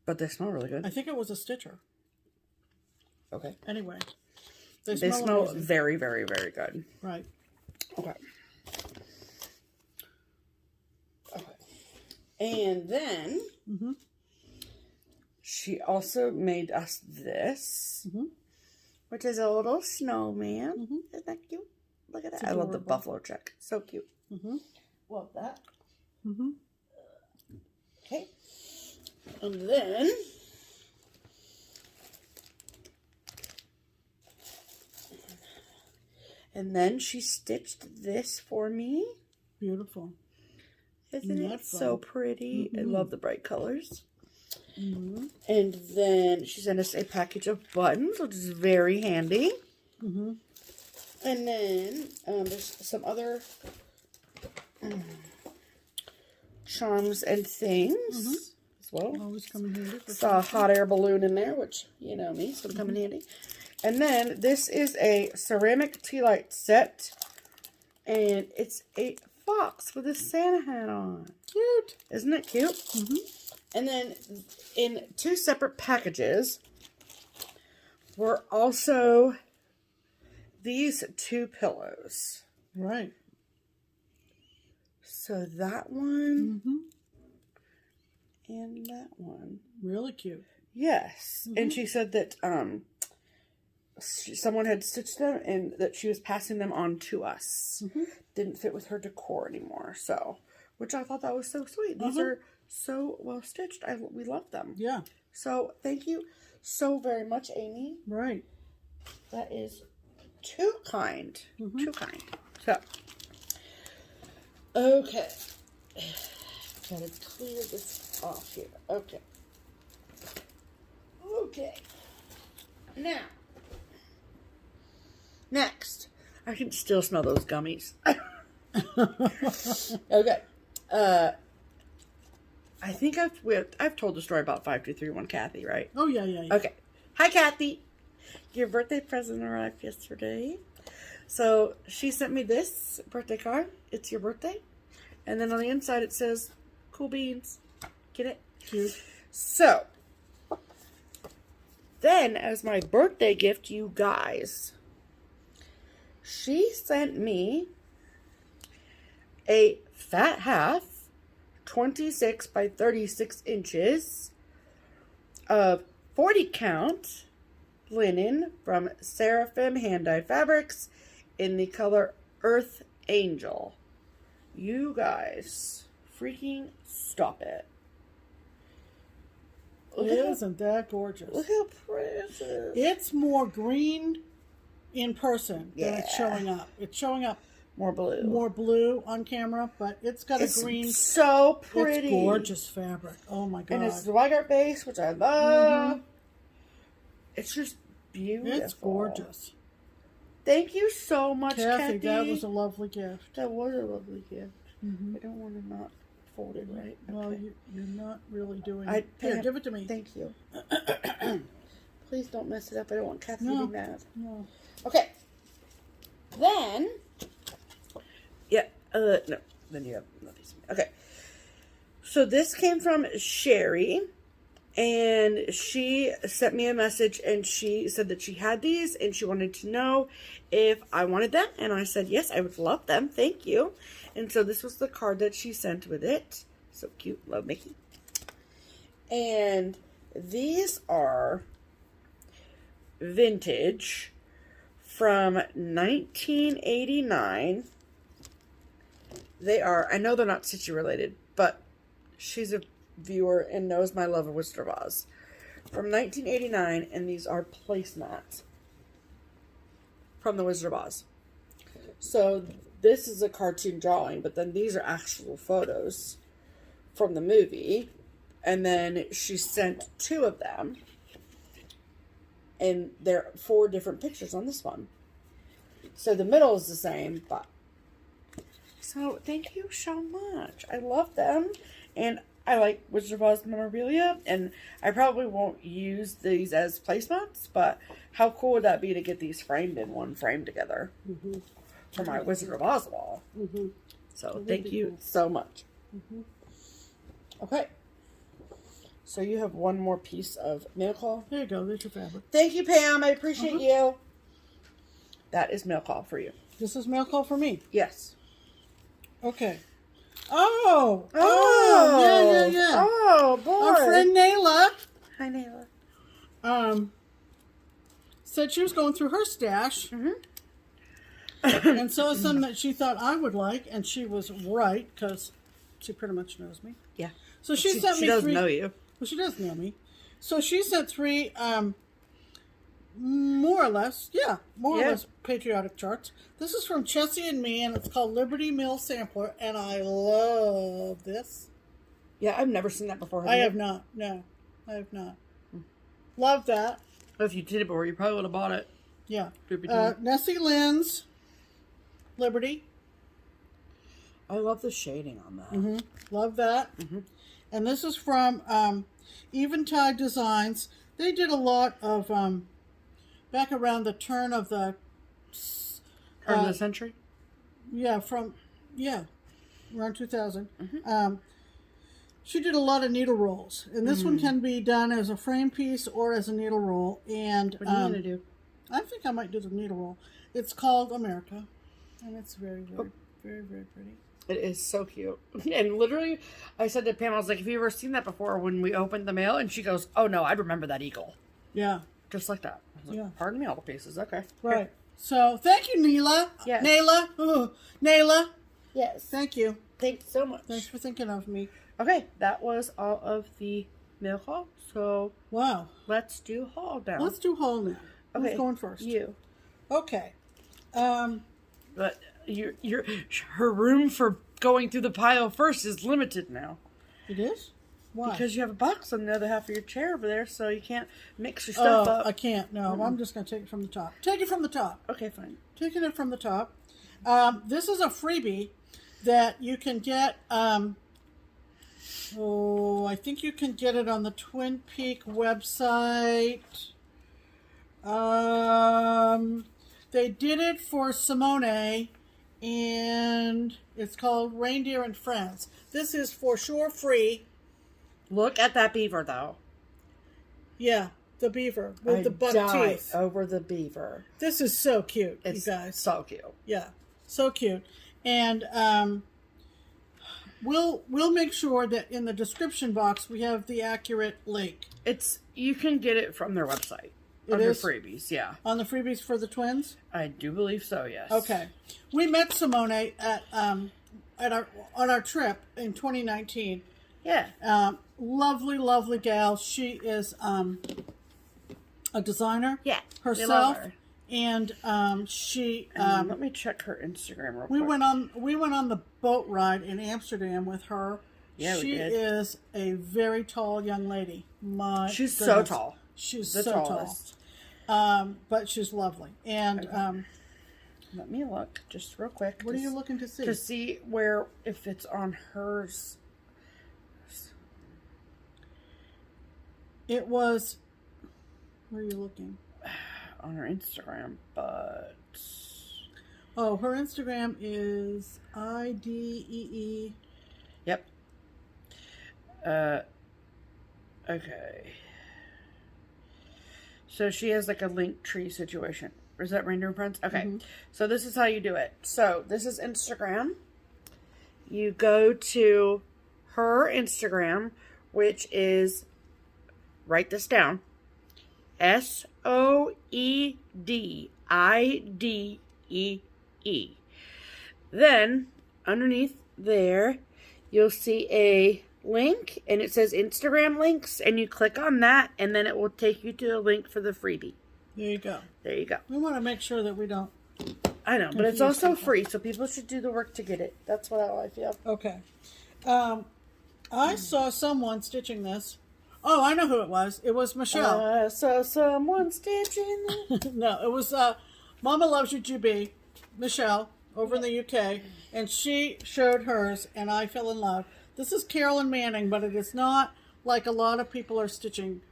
But they smell really good. I think it was a stitcher. Okay. Anyway. They smell amazing. very, very, very good. Right. Okay. And then she also made us this, which is a little snowman. Isn't that cute? Look at that. I love the buffalo check. So cute. Love that. Okay. And then she stitched this for me. Beautiful. Isn't it so pretty? I love the bright colors. And then she sent us a package of buttons, which is very handy. And then there's some other charms and things as well. Always come in handy. Saw a hot air balloon in there, which, you know me, it's going to come in handy. And then this is a ceramic tea light set. And it's a fox with a Santa hat on. Cute. Isn't it cute? And then in 2 separate packages were also these 2 pillows. Right. So that one and that one. Really cute. Yes. And she said that someone had stitched them and that she was passing them on to us. Didn't fit with her decor anymore. So, which I thought that was so sweet. These are so well stitched. We love them. Yeah. So, thank you so very much, Amy. Right. That is too kind. Too kind. So, okay. Gotta clear this off here. Okay. Okay. Now. Next. I can still smell those gummies. Okay. I think I've told the story about 5231 Kathy, right? Oh, yeah. Okay. Hi, Kathy. Your birthday present arrived yesterday. So she sent me this birthday card. It's your birthday. And then on the inside it says, cool beans. Get it? Cute. So, then as my birthday gift, you guys, she sent me a fat half, 26 by 36 inches of 40 count linen from Seraphim Hand-Dyed Fabrics in the color Earth Angel. You guys, freaking stop it. Isn't that gorgeous? Look how pretty this is. It's more green in person than it's Yeah. showing up. It's showing up More blue on camera, but it's got a green. So pretty. It's gorgeous fabric. Oh my god. And it's the white art base, which I love. It's just beautiful. It's gorgeous. Thank you so much, Kathy. That was a lovely gift. That was a lovely gift. I don't want to not fold it right. Well, Okay. you're not really doing it. Here, give it to me. Thank you. Please don't mess it up. I don't want Kathy to be mad. No. Okay. Then, no. Then you have these. Okay. So this came from Sherry, and she sent me a message, and she said that she had these, and she wanted to know if I wanted them, and I said, yes, I would love them. Thank you. And so this was the card that she sent with it. So cute. Love Mickey. And these are vintage from 1989. They are, I know they're not Stitchy related, but she's a viewer and knows my love of Wizard of Oz. From 1989, and these are placemats from the Wizard of Oz. So this is a cartoon drawing, but then these are actual photos from the movie. And then she sent 2 of them. And there are 4 different pictures on this one. So the middle is the same, but... So thank you so much. I love them. And I like Wizard of Oz memorabilia. And I probably won't use these as placemats, but how cool would that be to get these framed in one frame together for my Wizard of Oz wall? So thank you so much. Okay. So you have one more piece of mail call. There you go. There's your fabric. Thank you, Pam. I appreciate you. That is mail call for you. This is mail call for me. Yes. Okay. Yeah. Oh, boy. Our friend Nayla. Hi, Lila. Said she was going through her stash. And saw some that she thought I would like, and she was right, because she pretty much knows me. Yeah. So she sent me 3. She does know you. Well, she does know me. So she sent 3, more or less patriotic charts. This is from Chessie and me, and it's called Liberty Mill Sampler, and I love this. Yeah, I've never seen that before. I have not. No, I have not. Love that. If you did it before, you probably would have bought it. Yeah. Nessie Lynn's Liberty. I love the shading on that. Love that. And this is from Eventide Designs. They did a lot of back around the turn of the century. Yeah, around 2000. She did a lot of needle rolls, and this one can be done as a frame piece or as a needle roll. And what are you gonna do? I think I might do the needle roll. It's called America, and it's very, very, very, very pretty. It is so cute. And literally, I said to Pam, I was like, have you ever seen that before when we opened the mail? And she goes, oh no, I remember that eagle. Yeah. Just like that. I was like, pardon me, all the pieces. Okay. Right. So, thank you, Neela. Yes. Nayla. Ooh, Nayla. Yes. Thank you. Thanks so much. Thanks for thinking of me. Okay, that was all of the mail call. So, wow. Let's do haul now. Let's do haul now. Okay. Who's going first? You. Okay. But her room for going through the pile first is limited now. It is? Why? Because you have a box on the other half of your chair over there, so you can't mix your stuff up. I can't. No, I'm just going to take it from the top. Take it from the top. Okay, fine. Taking it from the top. This is a freebie that you can get. I think you can get it on the Twin Peak website. They did it for Simone, and it's called Reindeer and Friends. This is for sure free. Look at that beaver, though. Yeah, the beaver with the buck teeth. Over the beaver. This is so cute, It's you guys. So cute. Yeah, so cute. And we'll make sure that in the description box we have the accurate link. You can get it from their website. Under freebies, yeah. On the freebies for the twins? I do believe so, yes. Okay. We met Simone at on our trip in 2019. Yeah. Lovely, lovely gal. She is a designer. Yeah. Herself. And she let me check her Instagram real quick. we went on the boat ride in Amsterdam with her. Yeah, she we did. is a very tall young lady. She's goodness. so tall. She's the so tallest. tall. But she's lovely. And let me look just real quick. What are you looking to see? To see where, if it's on hers. It was. Where are you looking? On her Instagram, but. Oh, her Instagram is IDEE. Yep. Okay. So she has like a link tree situation. Or is that Reindeer and Friends? Okay. Mm-hmm. So this is how you do it. So this is Instagram. You go to her Instagram, which is, write this down, SOEDIDEE. Then underneath there, you'll see a link, and it says Instagram links, and you click on that, and then it will take you to a link for the freebie. There you go. There you go. We want to make sure that we don't. I know, but it's also free, so people should do the work to get it. That's how I feel. Okay. I saw someone stitching this. Oh, I know who it was. It was Michelle. I saw someone stitching. No, it was Mama Loves You GB, Michelle, over in the UK, and she showed hers, and I fell in love. This is Carolyn Manning, but it is not like a lot of people are stitching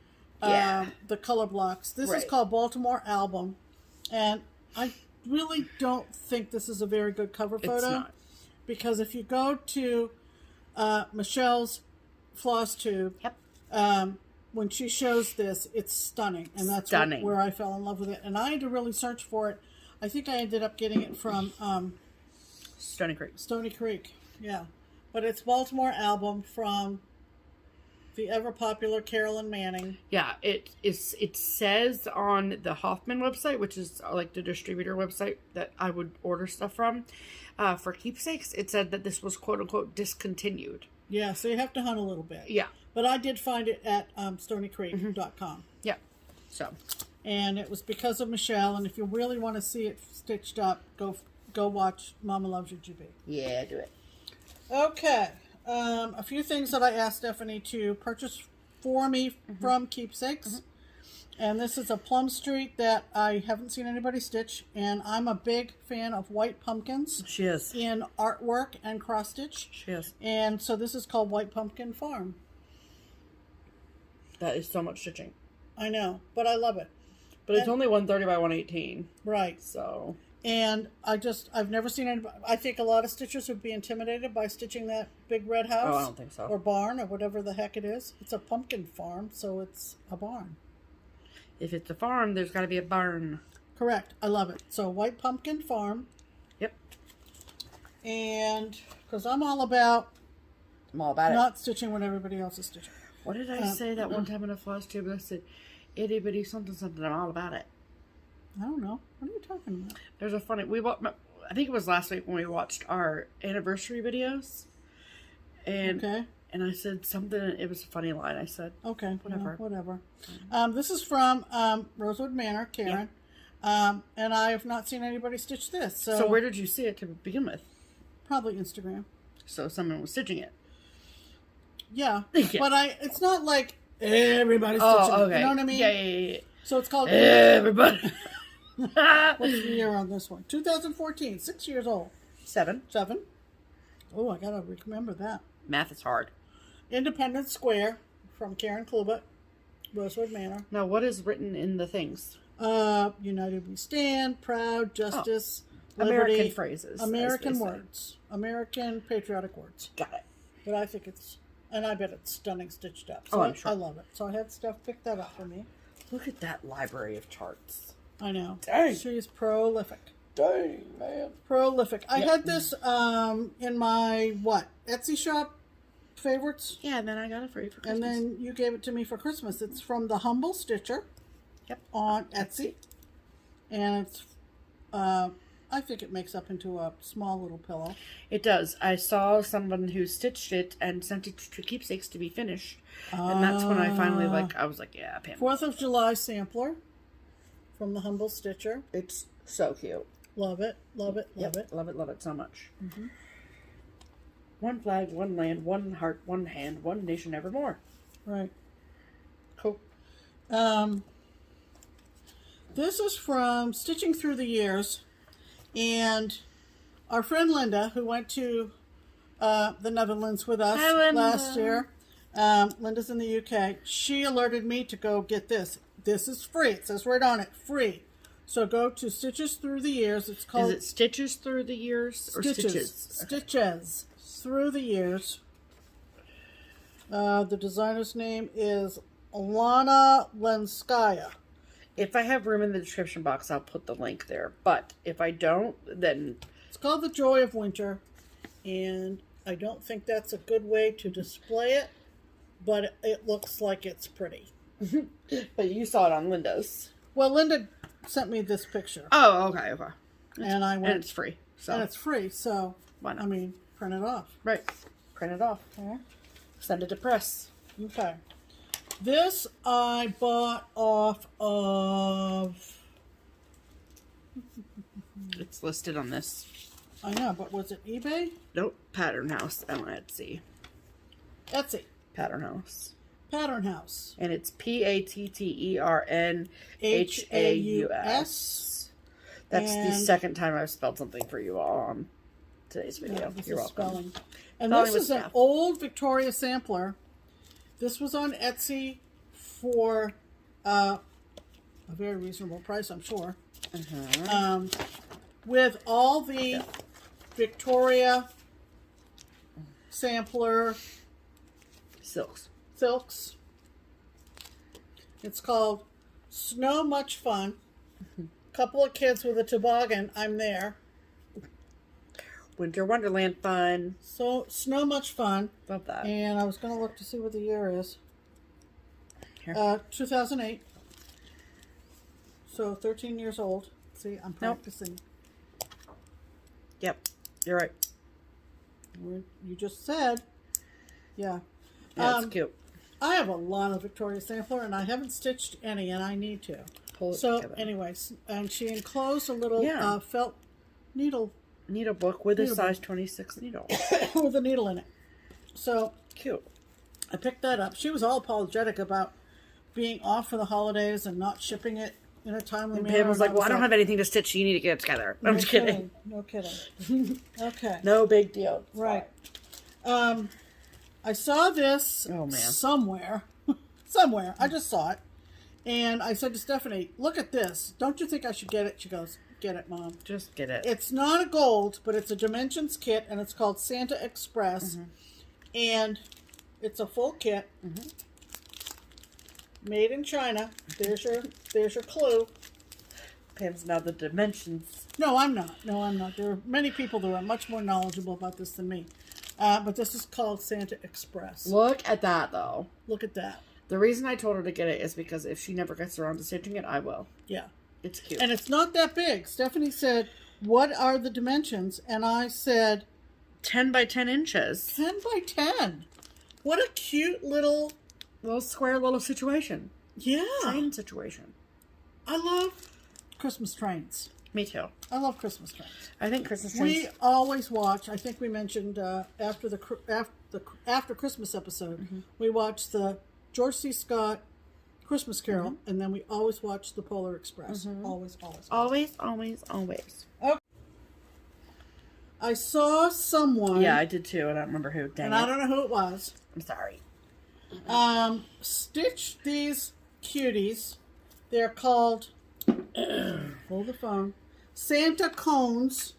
the color blocks. This is called Baltimore Album, and I really don't think this is a very good cover photo. It's not. Because if you go to Michelle's FlossTube, when she shows this, it's stunning, and that's where I fell in love with it. And I had to really search for it. I think I ended up getting it from Stony Creek. Stony Creek, yeah. But it's Baltimore Album from the ever popular Carolyn Manning. Yeah, it says on the Hoffman website, which is like the distributor website that I would order stuff from, for Keepsakes, it said that this was quote unquote discontinued. Yeah, so you have to hunt a little bit. Yeah. But I did find it at stonycreek.com. Yeah. So. And it was because of Michelle, and if you really want to see it stitched up, go watch Mama Loves You GB. Yeah, do it. Okay. A few things that I asked Stephanie to purchase for me from Keepsakes. And this is a Plum Street that I haven't seen anybody stitch. And I'm a big fan of white pumpkins. She is. In artwork and cross stitch. She is. And so this is called White Pumpkin Farm. That is so much stitching. I know, but I love it. But it's only 130 by 118. Right. So. And I've never seen anybody. I think a lot of stitchers would be intimidated by stitching that big red house. Oh, I don't think so. Or barn, or whatever the heck it is. It's a pumpkin farm, so it's a barn. If it's a farm, there's got to be a barn. Correct. I love it. So, White Pumpkin Farm. Yep. And, because I'm all about not stitching when everybody else is stitching. What did I say that one time in a FlossTube? I said, itty bitty something something, I'm all about it. I don't know. What are you talking about? There's a funny, I think it was last week when we watched our anniversary videos. And and I said something, it was a funny line. I said, okay, whatever. Whatever. This is from Rosewood Manor, Karen. Yeah. And I have not seen anybody stitch this. So where did you see it to begin with? Probably Instagram. So someone was stitching it. Yeah. But it's not like everybody's stitching it. You know what I mean? Yeah. So it's called everybody. What's the year on this one? 2014. 6 years old. 7. Oh, I gotta remember that. Math is hard. Independence Square from Karen Klubert, Rosewood Manor. Now, what is written in the things? United we stand, proud, justice, liberty. American phrases. American words. American patriotic words. Got it. But I think and I bet it's stunning stitched up. So I'm sure. I love it. So I had Steph pick that up for me. Look at that library of charts. I know. Dang. She's prolific. Dang, man. Prolific. I had this in my, Etsy shop favorites? Yeah, and then I got it for you for Christmas. And then you gave it to me for Christmas. It's from The Humble Stitcher. Yep. On Etsy. And it's, I think it makes up into a small little pillow. It does. I saw someone who stitched it and sent it to Keepsakes to be finished. And that's when I finally, I was like, yeah, Pam. 4th of July sampler. from the Humble Stitcher. It's so cute. Love it, love it, love it. Love it so much. One flag, one land, one heart, one hand, one nation evermore. Right. Cool. This is from Stitching Through the Years, and our friend Lynda, who went to the Netherlands with us last year. Linda's in the UK. She alerted me to go get this. This is free. It says right on it, free. So go to Stitches Through the Years. It's called... Is it Stitches Through the Years or Stitches? Stitches Through the Years. The designer's name is Lana Lenskaya. If I have room in the description box, I'll put the link there. But if I don't, then... It's called The Joy of Winter. And I don't think that's a good way to display it. But it looks like it's pretty. But you saw it on Lynda's. Well, Lynda sent me this picture. Oh, okay. And I went... And it's free. So. And it's free, so... Why not? I mean, print it off. Right. Print it off. Send it to press. Okay. This I bought off of... It's listed on this. I know, but was it eBay? Nope. Pattern House on Etsy. Etsy. Pattern House. Pattern House. And it's PATTERNHAUS. That's the second time I've spelled something for you all on today's video. Yeah, You're welcome. Spelling. And Spelling this is an Steph. old Victoria sampler. This was on Etsy for a very reasonable price, I'm sure. With all the Victoria sampler silks. It's called Snow Much Fun. Couple of kids with a toboggan. I'm there. Winter Wonderland fun. So Snow Much Fun. Love that. And I was going to look to see what the year is. Here. 2008. So 13 years old. See, I'm practicing. Yep, you're right. You just said. Yeah. Yeah, it's cute. I have a lot of Victoria sampler, and I haven't stitched any, and I need to. Anyways, and she enclosed a little felt needle book with a size 26 needle with a needle in it. So cute. I picked that up. She was all apologetic about being off for the holidays and not shipping it in a timely manner. Pam was like, "Well, I don't have anything to stitch. You need to get it together." I'm just kidding. No kidding. Okay. No big deal. Right. I saw this somewhere. I just saw it. And I said to Stephanie, look at this. Don't you think I should get it? She goes, get it, Mom. Just get it. It's not a gold, but it's a Dimensions kit, and it's called Santa Express. And it's a full kit. Made in China. There's your clue. Pam's now the Dimensions. No, I'm not. There are many people that are much more knowledgeable about this than me. But this is called Santa Express. Look at that, though. Look at that. The reason I told her to get it is because if she never gets around to stitching it, I will. Yeah. It's cute. And it's not that big. Stephanie said, what are the dimensions? And I said... 10 by 10 inches. 10 by 10. What a cute little square little situation. Yeah. Train situation. I love Christmas trains. Me too. I love Christmas trains. I think Christmas trains... We always watch, I think we mentioned after Christmas episode, we watched the George C. Scott Christmas Carol, and then we always watch the Polar Express. Always. Okay. I saw someone... Yeah, I did too. I don't remember who. Dang and it. I don't know who it was. I'm sorry. Stitch these cuties. They're called... hold the phone. Santa cones.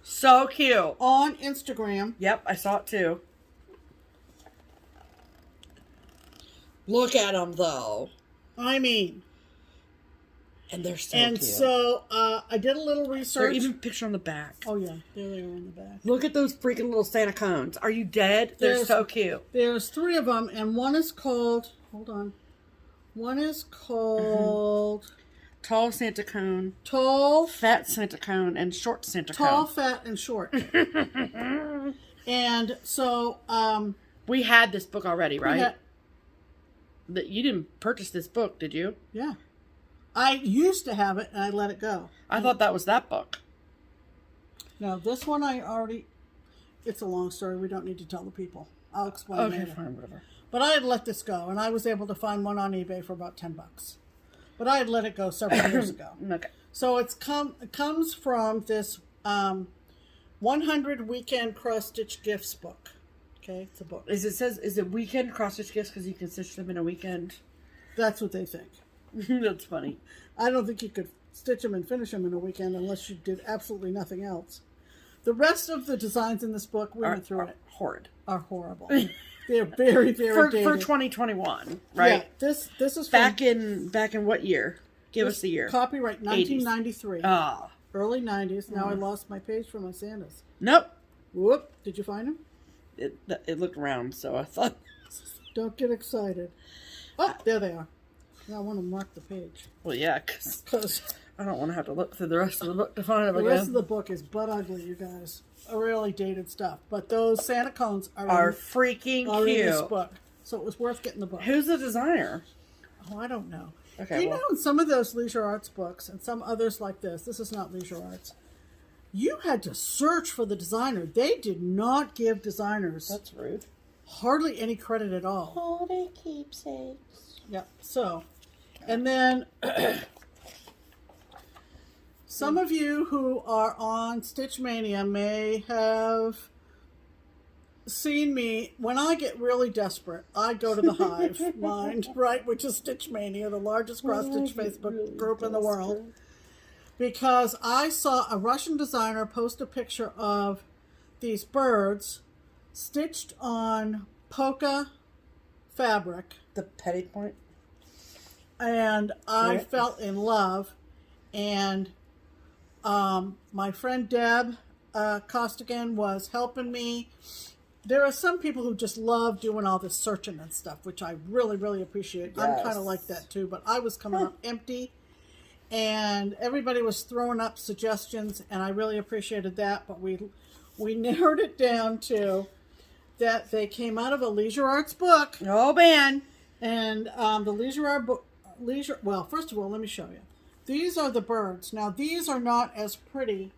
So cute. On Instagram. Yep, I saw it too. Look at them though. I mean. And they're so cute. And so I did a little research. There's even a picture on the back. Oh yeah, there they are on the back. Look at those freaking little Santa cones. Are you dead? They're so cute. There's 3 of them, and one is called... Hold on. One is called... Tall Santa cone. Tall. Fat Santa cone. And short Santa cone. Tall, fat, and short. And so... we had this book already, right? You didn't purchase this book, did you? Yeah. I used to have it, and I let it go. I thought that was that book. No, this one I already... It's a long story. We don't need to tell the people. I'll explain later. Fine, whatever. But I had let this go, and I was able to find one on eBay for about $10. But I had let it go several years ago. Okay. So it comes from this 100 Weekend Cross-Stitch Gifts book. Okay, it's a book. Is it weekend cross-stitch gifts because you can stitch them in a weekend? That's what they think. That's funny. I don't think you could stitch them and finish them in a weekend unless you did absolutely nothing else. The rest of the designs in this book, we went through it, are horrible. They're very, very dated. For 2021, right? Yeah, this is back in what year? Give us the year. Copyright 1993. Ah, early 90s. Now I lost my page for my Santas. Nope. Whoop! Did you find them? It looked round, so I thought. Don't get excited. Oh, there they are. Now I want to mark the page. Well, yeah, because I don't want to have to look through the rest of the book to find them again. The rest of the book is butt ugly, you guys. Really dated stuff. But those Santa cones are freaking cute. In this book. So it was worth getting the book. Who's the designer? Oh, I don't know. Okay, you know in some of those Leisure Arts books and some others like this is not Leisure Arts, you had to search for the designer. They did not give designers That's rude. hardly any credit at all. Holiday keepsakes. Yep. So, and then some of you who are on Stitch Mania may have seen me, when I get really desperate, I go to the Hive Mind, right, which is Stitch Mania, the largest cross-stitch Facebook group in the world, because I saw a Russian designer post a picture of these birds stitched on polka fabric. The petty point. And I fell in love, and my friend Deb Keph was helping me. There are some people who just love doing all this searching and stuff, which I really, really appreciate. Yes. I'm kind of like that too, but I was coming up empty, and everybody was throwing up suggestions, and I really appreciated that, but we narrowed it down to that they came out of a Leisure Arts book. Oh, man. And the Leisure Arts book, well, first of all, let me show you. These are the birds. Now, these are not as pretty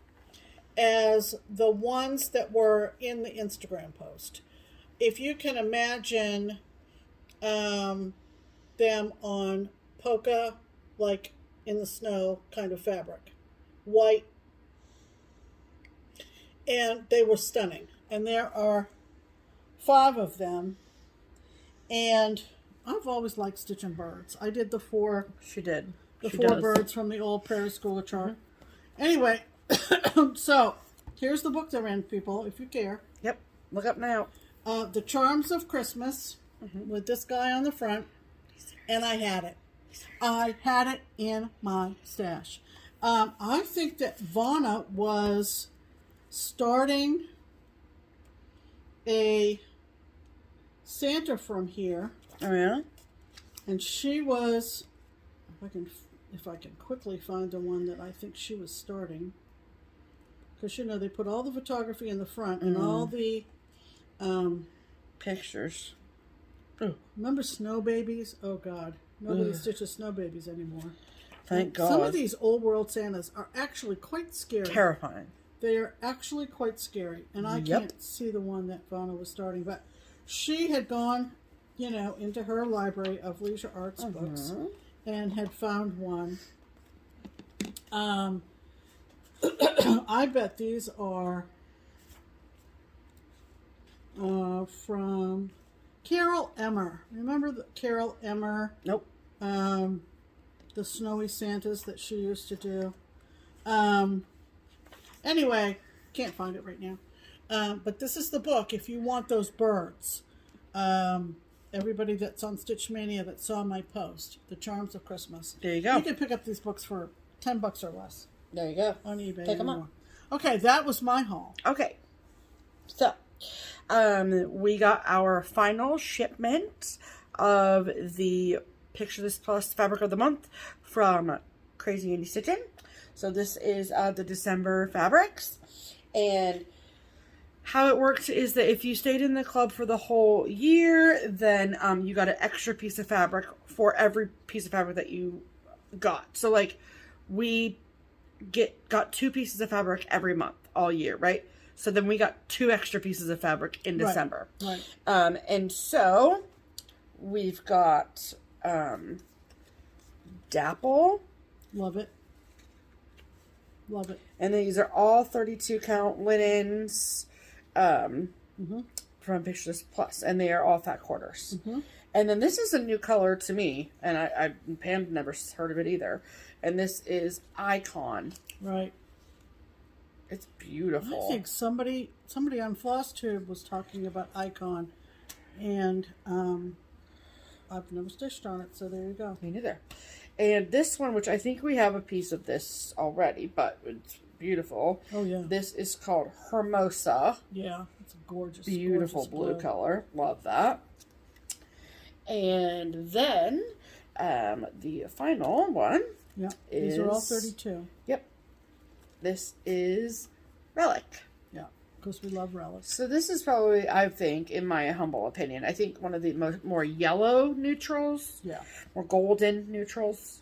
as the ones that were in the Instagram post. If you can imagine them on polka, like in the snow kind of fabric. White. And they were stunning. And there are 5 of them. And I've always liked stitching birds. I did the 4. She did. The 4 birds from the old Prairie School chart. Anyway, so here's the book they're in, people, if you care. Yep. Look up now. The Charms of Christmas with this guy on the front. And I had it. I had it in my stash. I think that Vanna was starting a Santa from here. Oh, yeah? And she was, if I can quickly find the one that I think she was starting. Because, you know, they put all the photography in the front and all the pictures. Oh. Remember Snow Babies? Oh, God. Nobody stitches Snow Babies anymore. Thank God. Some of these old world Santas are actually quite scary. Terrifying. They are actually quite scary. And I can't see the one that Vanna was starting. But she had gone, you know, into her library of Leisure Arts books and had found one. I bet these are from Carol Emmer. Remember Carol Emmer? Nope. The Snowy Santas that she used to do. Anyway, can't find it right now. But this is the book if you want those birds. Everybody that's on Stitch Mania that saw my post, The Charms of Christmas. There you go. You can pick up these books for $10 or less. There you go. On eBay. Pick them up. Okay, that was my haul. Okay. So, we got our final shipment of the Picture This Plus Fabric of the Month from Crazy Andy Stitchin. So this is the December fabrics. And how it works is that if you stayed in the club for the whole year, then you got an extra piece of fabric for every piece of fabric that you got. So like we got 2 pieces of fabric every month all year, right? So then we got 2 extra pieces of fabric in December. Right. And so we've got Dapple. Love it. Love it. And these are all 32 count linens from Pictures Plus, and they are all fat quarters. And then this is a new color to me, and Pam never heard of it either. And this is Icon. Right. It's beautiful. I think somebody on FlossTube was talking about Icon, and I've never stitched on it, so there you go. Me neither. And this one, which I think we have a piece of this already, but it's beautiful. Oh, yeah. This is called Hermosa. Yeah, it's a gorgeous, Beautiful gorgeous blue color. Love that. And then the final one. Yeah, these are all 32. Yep. This is Relic. Yeah, because we love relics. So this is probably, I think, in my humble opinion, I think one of the more yellow neutrals. Yeah. Or golden neutrals.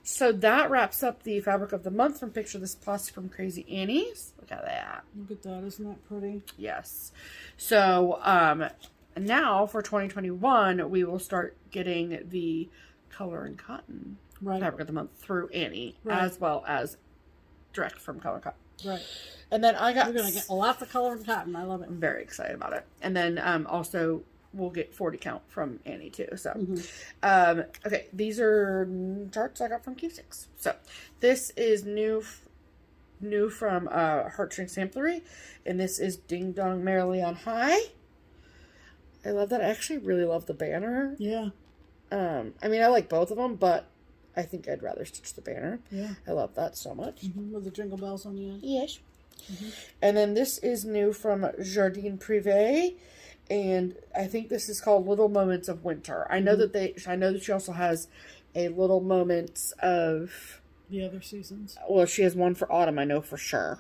So that wraps up the fabric of the month from Picture This Plus from Crazy Annie's. Look at that. Look at that. Isn't that pretty? Yes. So now for 2021, we will start getting the Color and Cotton fabric of the month through Annie, as well as direct from Color and Cotton. Right. And then I got... We're going to get lots of Color and Cotton. I love it. I'm very excited about it. And then also we'll get 40 count from Annie too. So, okay, these are charts I got from Keepsakes. So this is new from Heartstring Samplery, and this is Ding Dong Merrily on High. I love that. I actually really love the banner. Yeah. I mean, I like both of them, but I think I'd rather stitch the banner. Yeah. I love that so much. With the jingle bells on the end. Yes. And then this is new from Jardin Privé, and I think this is called Little Moments of Winter. I know that she also has a Little Moments of the other seasons. Well, she has one for autumn, I know for sure.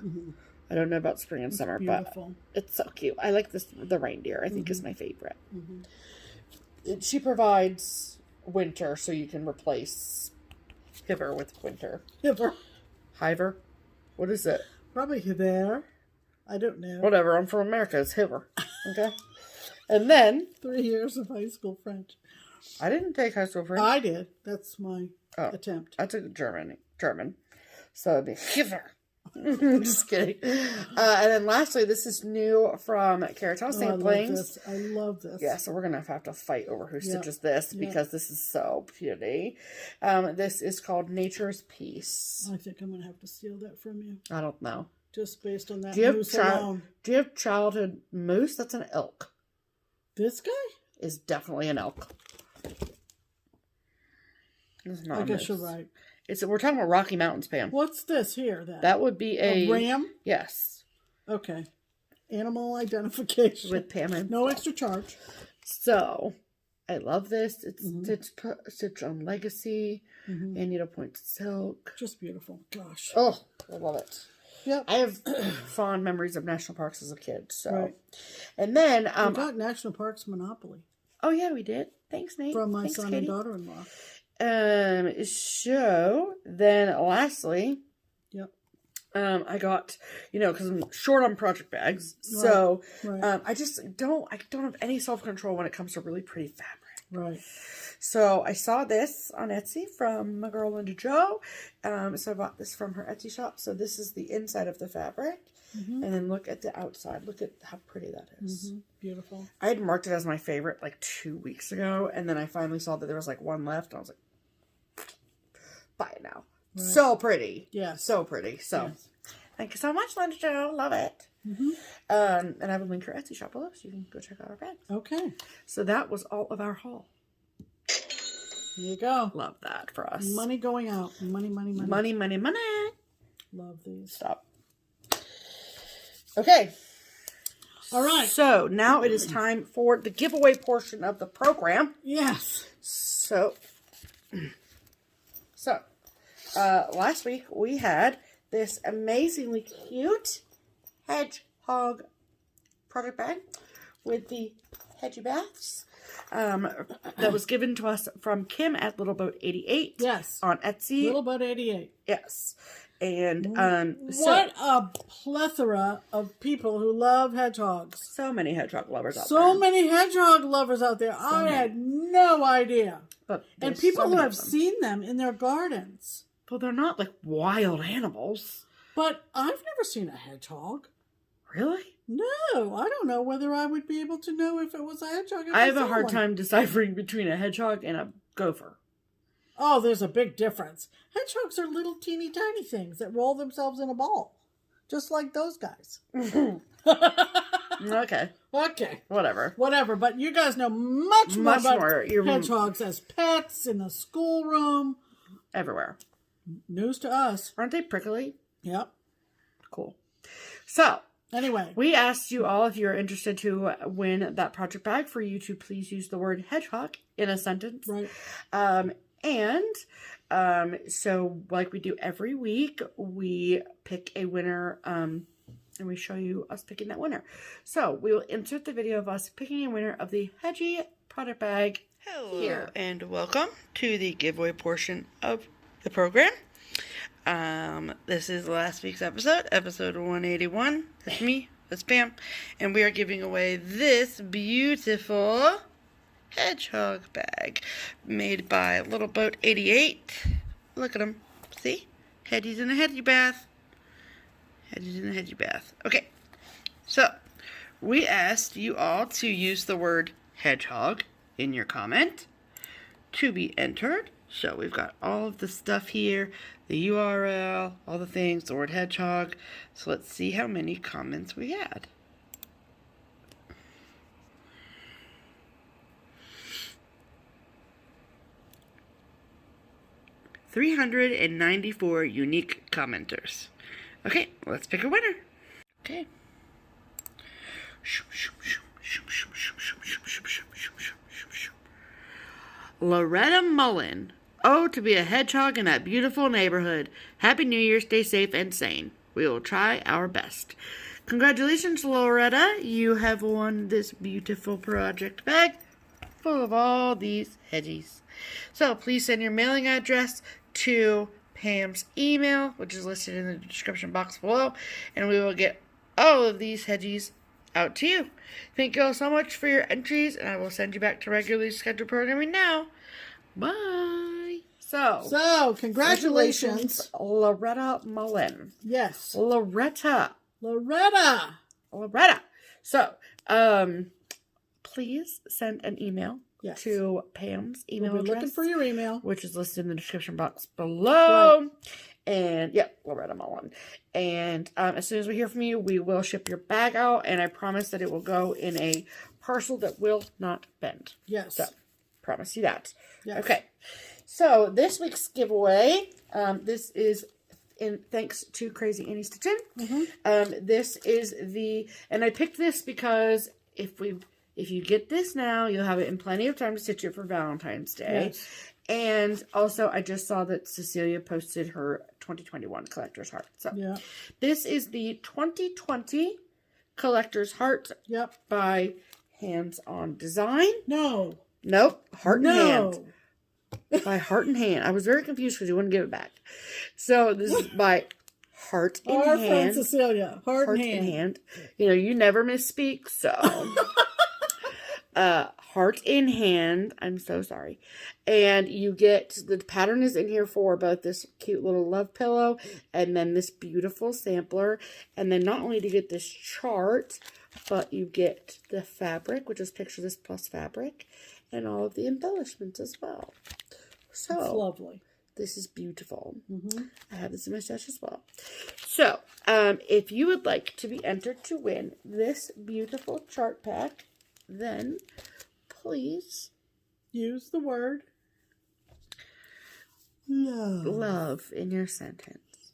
I don't know about spring and summer, beautiful. But it's so cute. I like the reindeer. I think is my favorite. She provides winter, so you can replace Hiver with winter. Hiver? What is it? Probably Hiver. I don't know. Whatever. I'm from America. It's Hiver. Okay. And then 3 years of high school French. I didn't take high school French. I did. That's my attempt. I took German. So it'd be Hiver. Just kidding. And then lastly, this is new from Caratelle Samplings. I love this. Yeah, so we're going to have to fight over who stitches this because this is so pretty. This is called Nature's Peace. I think I'm going to have to steal that from you. I don't know. Just based on that moose alone. Do you have childhood moose? That's an elk. This guy? Is definitely an elk. It's not I guess you're right. We're talking about Rocky Mountains, Pam. What's this here, then? That would be a ram? Yes. Okay. Animal identification. With Pam and no extra charge. So, I love this. It's stitched on Legacy and needlepoint silk. Just beautiful. Gosh. Oh, I love it. Yep. I have fond memories of national parks as a kid. So, and then we got National Parks Monopoly. Oh yeah, we did. Thanks, Nate. From my son and daughter-in-law. So then lastly, I got, because I'm short on project bags, so I don't have any self-control when it comes to really pretty fabric. Right. So I saw this on Etsy from my girl Lynda Jo. So I bought this from her Etsy shop. So this is the inside of the fabric. And then look at the outside. Look at how pretty that is. Beautiful. I had marked it as my favorite like 2 weeks ago. And then I finally saw that there was like one left. And I was like, buy it now. Right. So pretty. Yeah. So pretty. So thank you so much, Lynda Jo. Love it. And I will link her Etsy shop below so you can go check out our bags. Okay. So that was all of our haul. There you go. Love that for us. Money going out. Money, money, money. Money, money, money. Love these. Stop. Okay. All right. So now it is time for the giveaway portion of the program. Yes. So last week we had this amazingly cute hedgehog project bag with the hedgy baths. that was given to us from Kim at LittleBoat88. Yes. On Etsy. LittleBoat88. Yes. And what a plethora of people who love hedgehogs. So many hedgehog lovers out there. So many hedgehog lovers out there. I had no idea. And people who have seen them in their gardens. Well, they're not like wild animals. But I've never seen a hedgehog. Really? No, I don't know whether I would be able to know if it was a hedgehog. I have a hard time deciphering between a hedgehog and a gopher. Oh, there's a big difference. Hedgehogs are little teeny tiny things that roll themselves in a ball. Just like those guys. Okay. Okay. Whatever. But you guys know much more about hedgehogs as pets in the schoolroom. Everywhere. News to us. Aren't they prickly? Yep. Cool. So, anyway, we asked you all if you're interested to win that project bag for you to please use the word hedgehog in a sentence. Right. So like we do every week, we pick a winner, and we show you us picking that winner. So we will insert the video of us picking a winner of the Hedgie product bag. Hello here. And welcome to the giveaway portion of the program. This is last week's episode 181. That's me, that's Pam, and we are giving away this beautiful hedgehog bag made by LittleBoat88. Look at him. See? Hedgie's in a hedgie bath. Hedgie's in a hedgie bath. Okay. So, we asked you all to use the word hedgehog in your comment to be entered. So, we've got all of the stuff here, the URL, all the things, the word hedgehog. So, let's see how many comments we had. $394 unique commenters. Okay, let's pick a winner. Okay. Loretta Mullen. Oh, to be a hedgehog in that beautiful neighborhood. Happy New Year, stay safe and sane. We will try our best. Congratulations, Loretta. You have won this beautiful project bag full of all these hedgies. So please send your mailing address to Pam's email, which is listed in the description box below, and we will get all of these hedgies out to you. Thank you all so much for your entries, and I will send you back to regularly scheduled programming now. Bye. So congratulations, Loretta Mullen. Yes. Loretta. So, please send an email. Yes. To Pam's email we'll be address. Looking for your email. Which is listed in the description box below. Right. And, yep, Loretta Mullen. And as soon as we hear from you, we will ship your bag out. And I promise that it will go in a parcel that will not bend. Yes. So, promise you that. Yes. Okay. So, this week's giveaway, this is in thanks to Crazy Annie Stitchin. Mm-hmm. This is and I picked this because if you get this now, you'll have it in plenty of time to stitch it for Valentine's Day. Yes. And also, I just saw that Cecilia posted her 2021 Collector's Heart. So, yeah. This is the 2020 Collector's Heart by Hands On Design. Nope. Heart and Hand. By Heart and Hand. I was very confused because you wouldn't give it back. So, this is by Heart in Hand. Our friend Cecilia. Heart in Hand. You know, you never misspeak, so... Heart in Hand. I'm so sorry. And you get, the pattern is in here for both this cute little love pillow and then this beautiful sampler. And then not only do you get this chart, but you get the fabric, which is Picture This Plus fabric, and all of the embellishments as well. So, it's lovely. This is beautiful. Mm-hmm. I have this in my stash as well. So, if you would like to be entered to win this beautiful chart pack, then please use the word love in your sentence.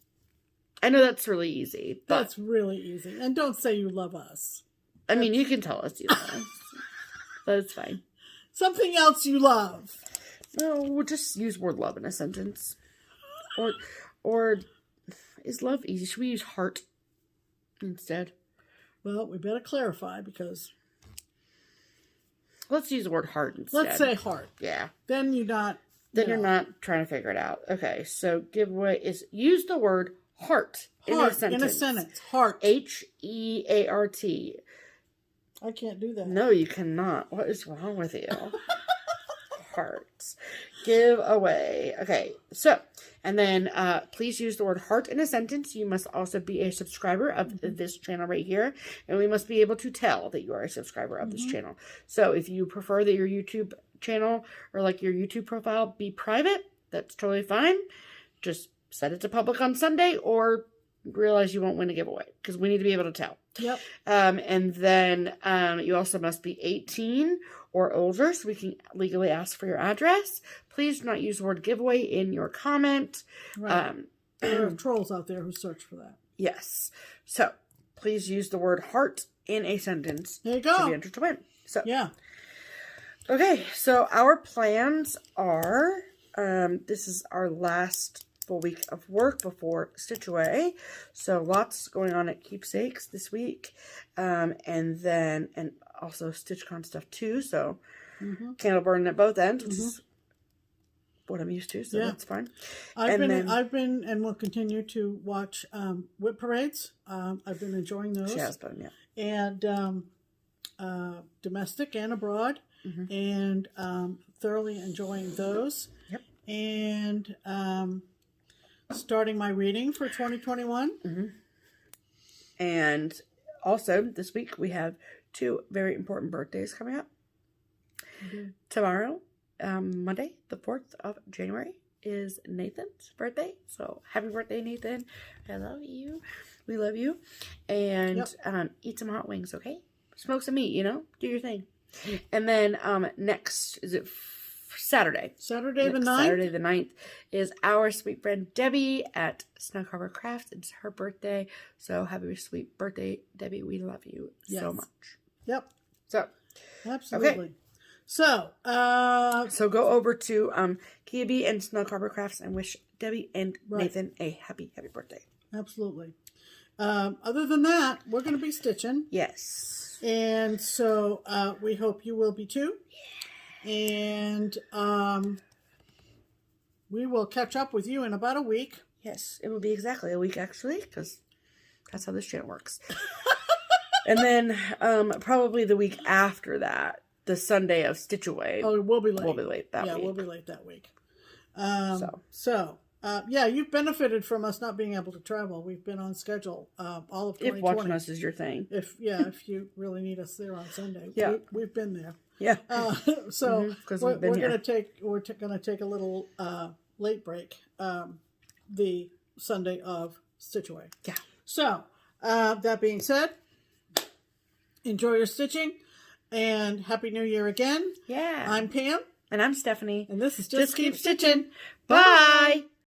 I know that's really easy. But that's really easy. And don't say you love us. I mean, you can tell us you love us. That's fine. Something else you love. No, we'll just use word love in a sentence. Or is love easy? Should we use heart instead? Well, we better clarify because... Let's use the word heart instead. Let's say heart. Yeah. Then you're not. You're not trying to figure it out. Okay, so giveaway is use the word heart in a sentence. Heart. Heart. I can't do that. No, you cannot. What is wrong with you? Hearts. Giveaway. Okay, so, and then please use the word heart in a sentence. You must also be a subscriber of this channel right here. And we must be able to tell that you are a subscriber of this channel. So if you prefer that your YouTube channel or like your YouTube profile be private, that's totally fine. Just set it to public on Sunday or realize you won't win a giveaway because we need to be able to tell. Yep. And then you also must be 18 or older so we can legally ask for your address. Please do not use the word giveaway in your comment. Right. There are trolls out there who search for that. Yes. So please use the word heart in a sentence. There you go. To be entered to win. So yeah. Okay, so our plans are, this is our last full week of work before Stitch Away. So lots going on at Keepsakes this week. And also StitchCon stuff too. So candle burning at both ends, which is what I'm used to. So that's fine. I've been and will continue to watch whip parades. I've been enjoying those. She has been, yeah. And domestic and abroad. And thoroughly enjoying those. Yep. And starting my reading for 2021. And also this week we have 2 very important birthdays coming up. Tomorrow, Monday, the 4th of January, is Nathan's birthday. So happy birthday, Nathan. I love you. We love you. And eat some hot wings, okay? Smoke some meat, do your thing. And then next, is it Saturday? Saturday the 9th? Saturday the 9th is our sweet friend Debbie at Snow Harbor Crafts. It's her birthday. So happy sweet birthday, Debbie. We love you so much. Yep. So. Absolutely. Okay. So. So go over to Kea B and Snow Harbor Crafts and wish Debbie and Nathan a happy birthday. Absolutely. Other than that, we're going to be stitching. Yes. And so we hope you will be too. And we will catch up with you in about a week. Yes, it will be exactly a week actually, because that's how this channel works. And then probably the week after that, the Sunday of Stitch Away. Oh, we'll be late. We'll be late that week. Yeah, we'll be late that week. Yeah, you've benefited from us not being able to travel. We've been on schedule all of 2020. If watching us is your thing. If you really need us there on Sunday. Yeah. We've been there. Yeah. So we're going to take a little late break the Sunday of Stitch Away. Yeah. So that being said, enjoy your stitching and Happy New Year again. Yeah. I'm Pam. And I'm Stephanie. And this is Just Keep Stitching. Bye.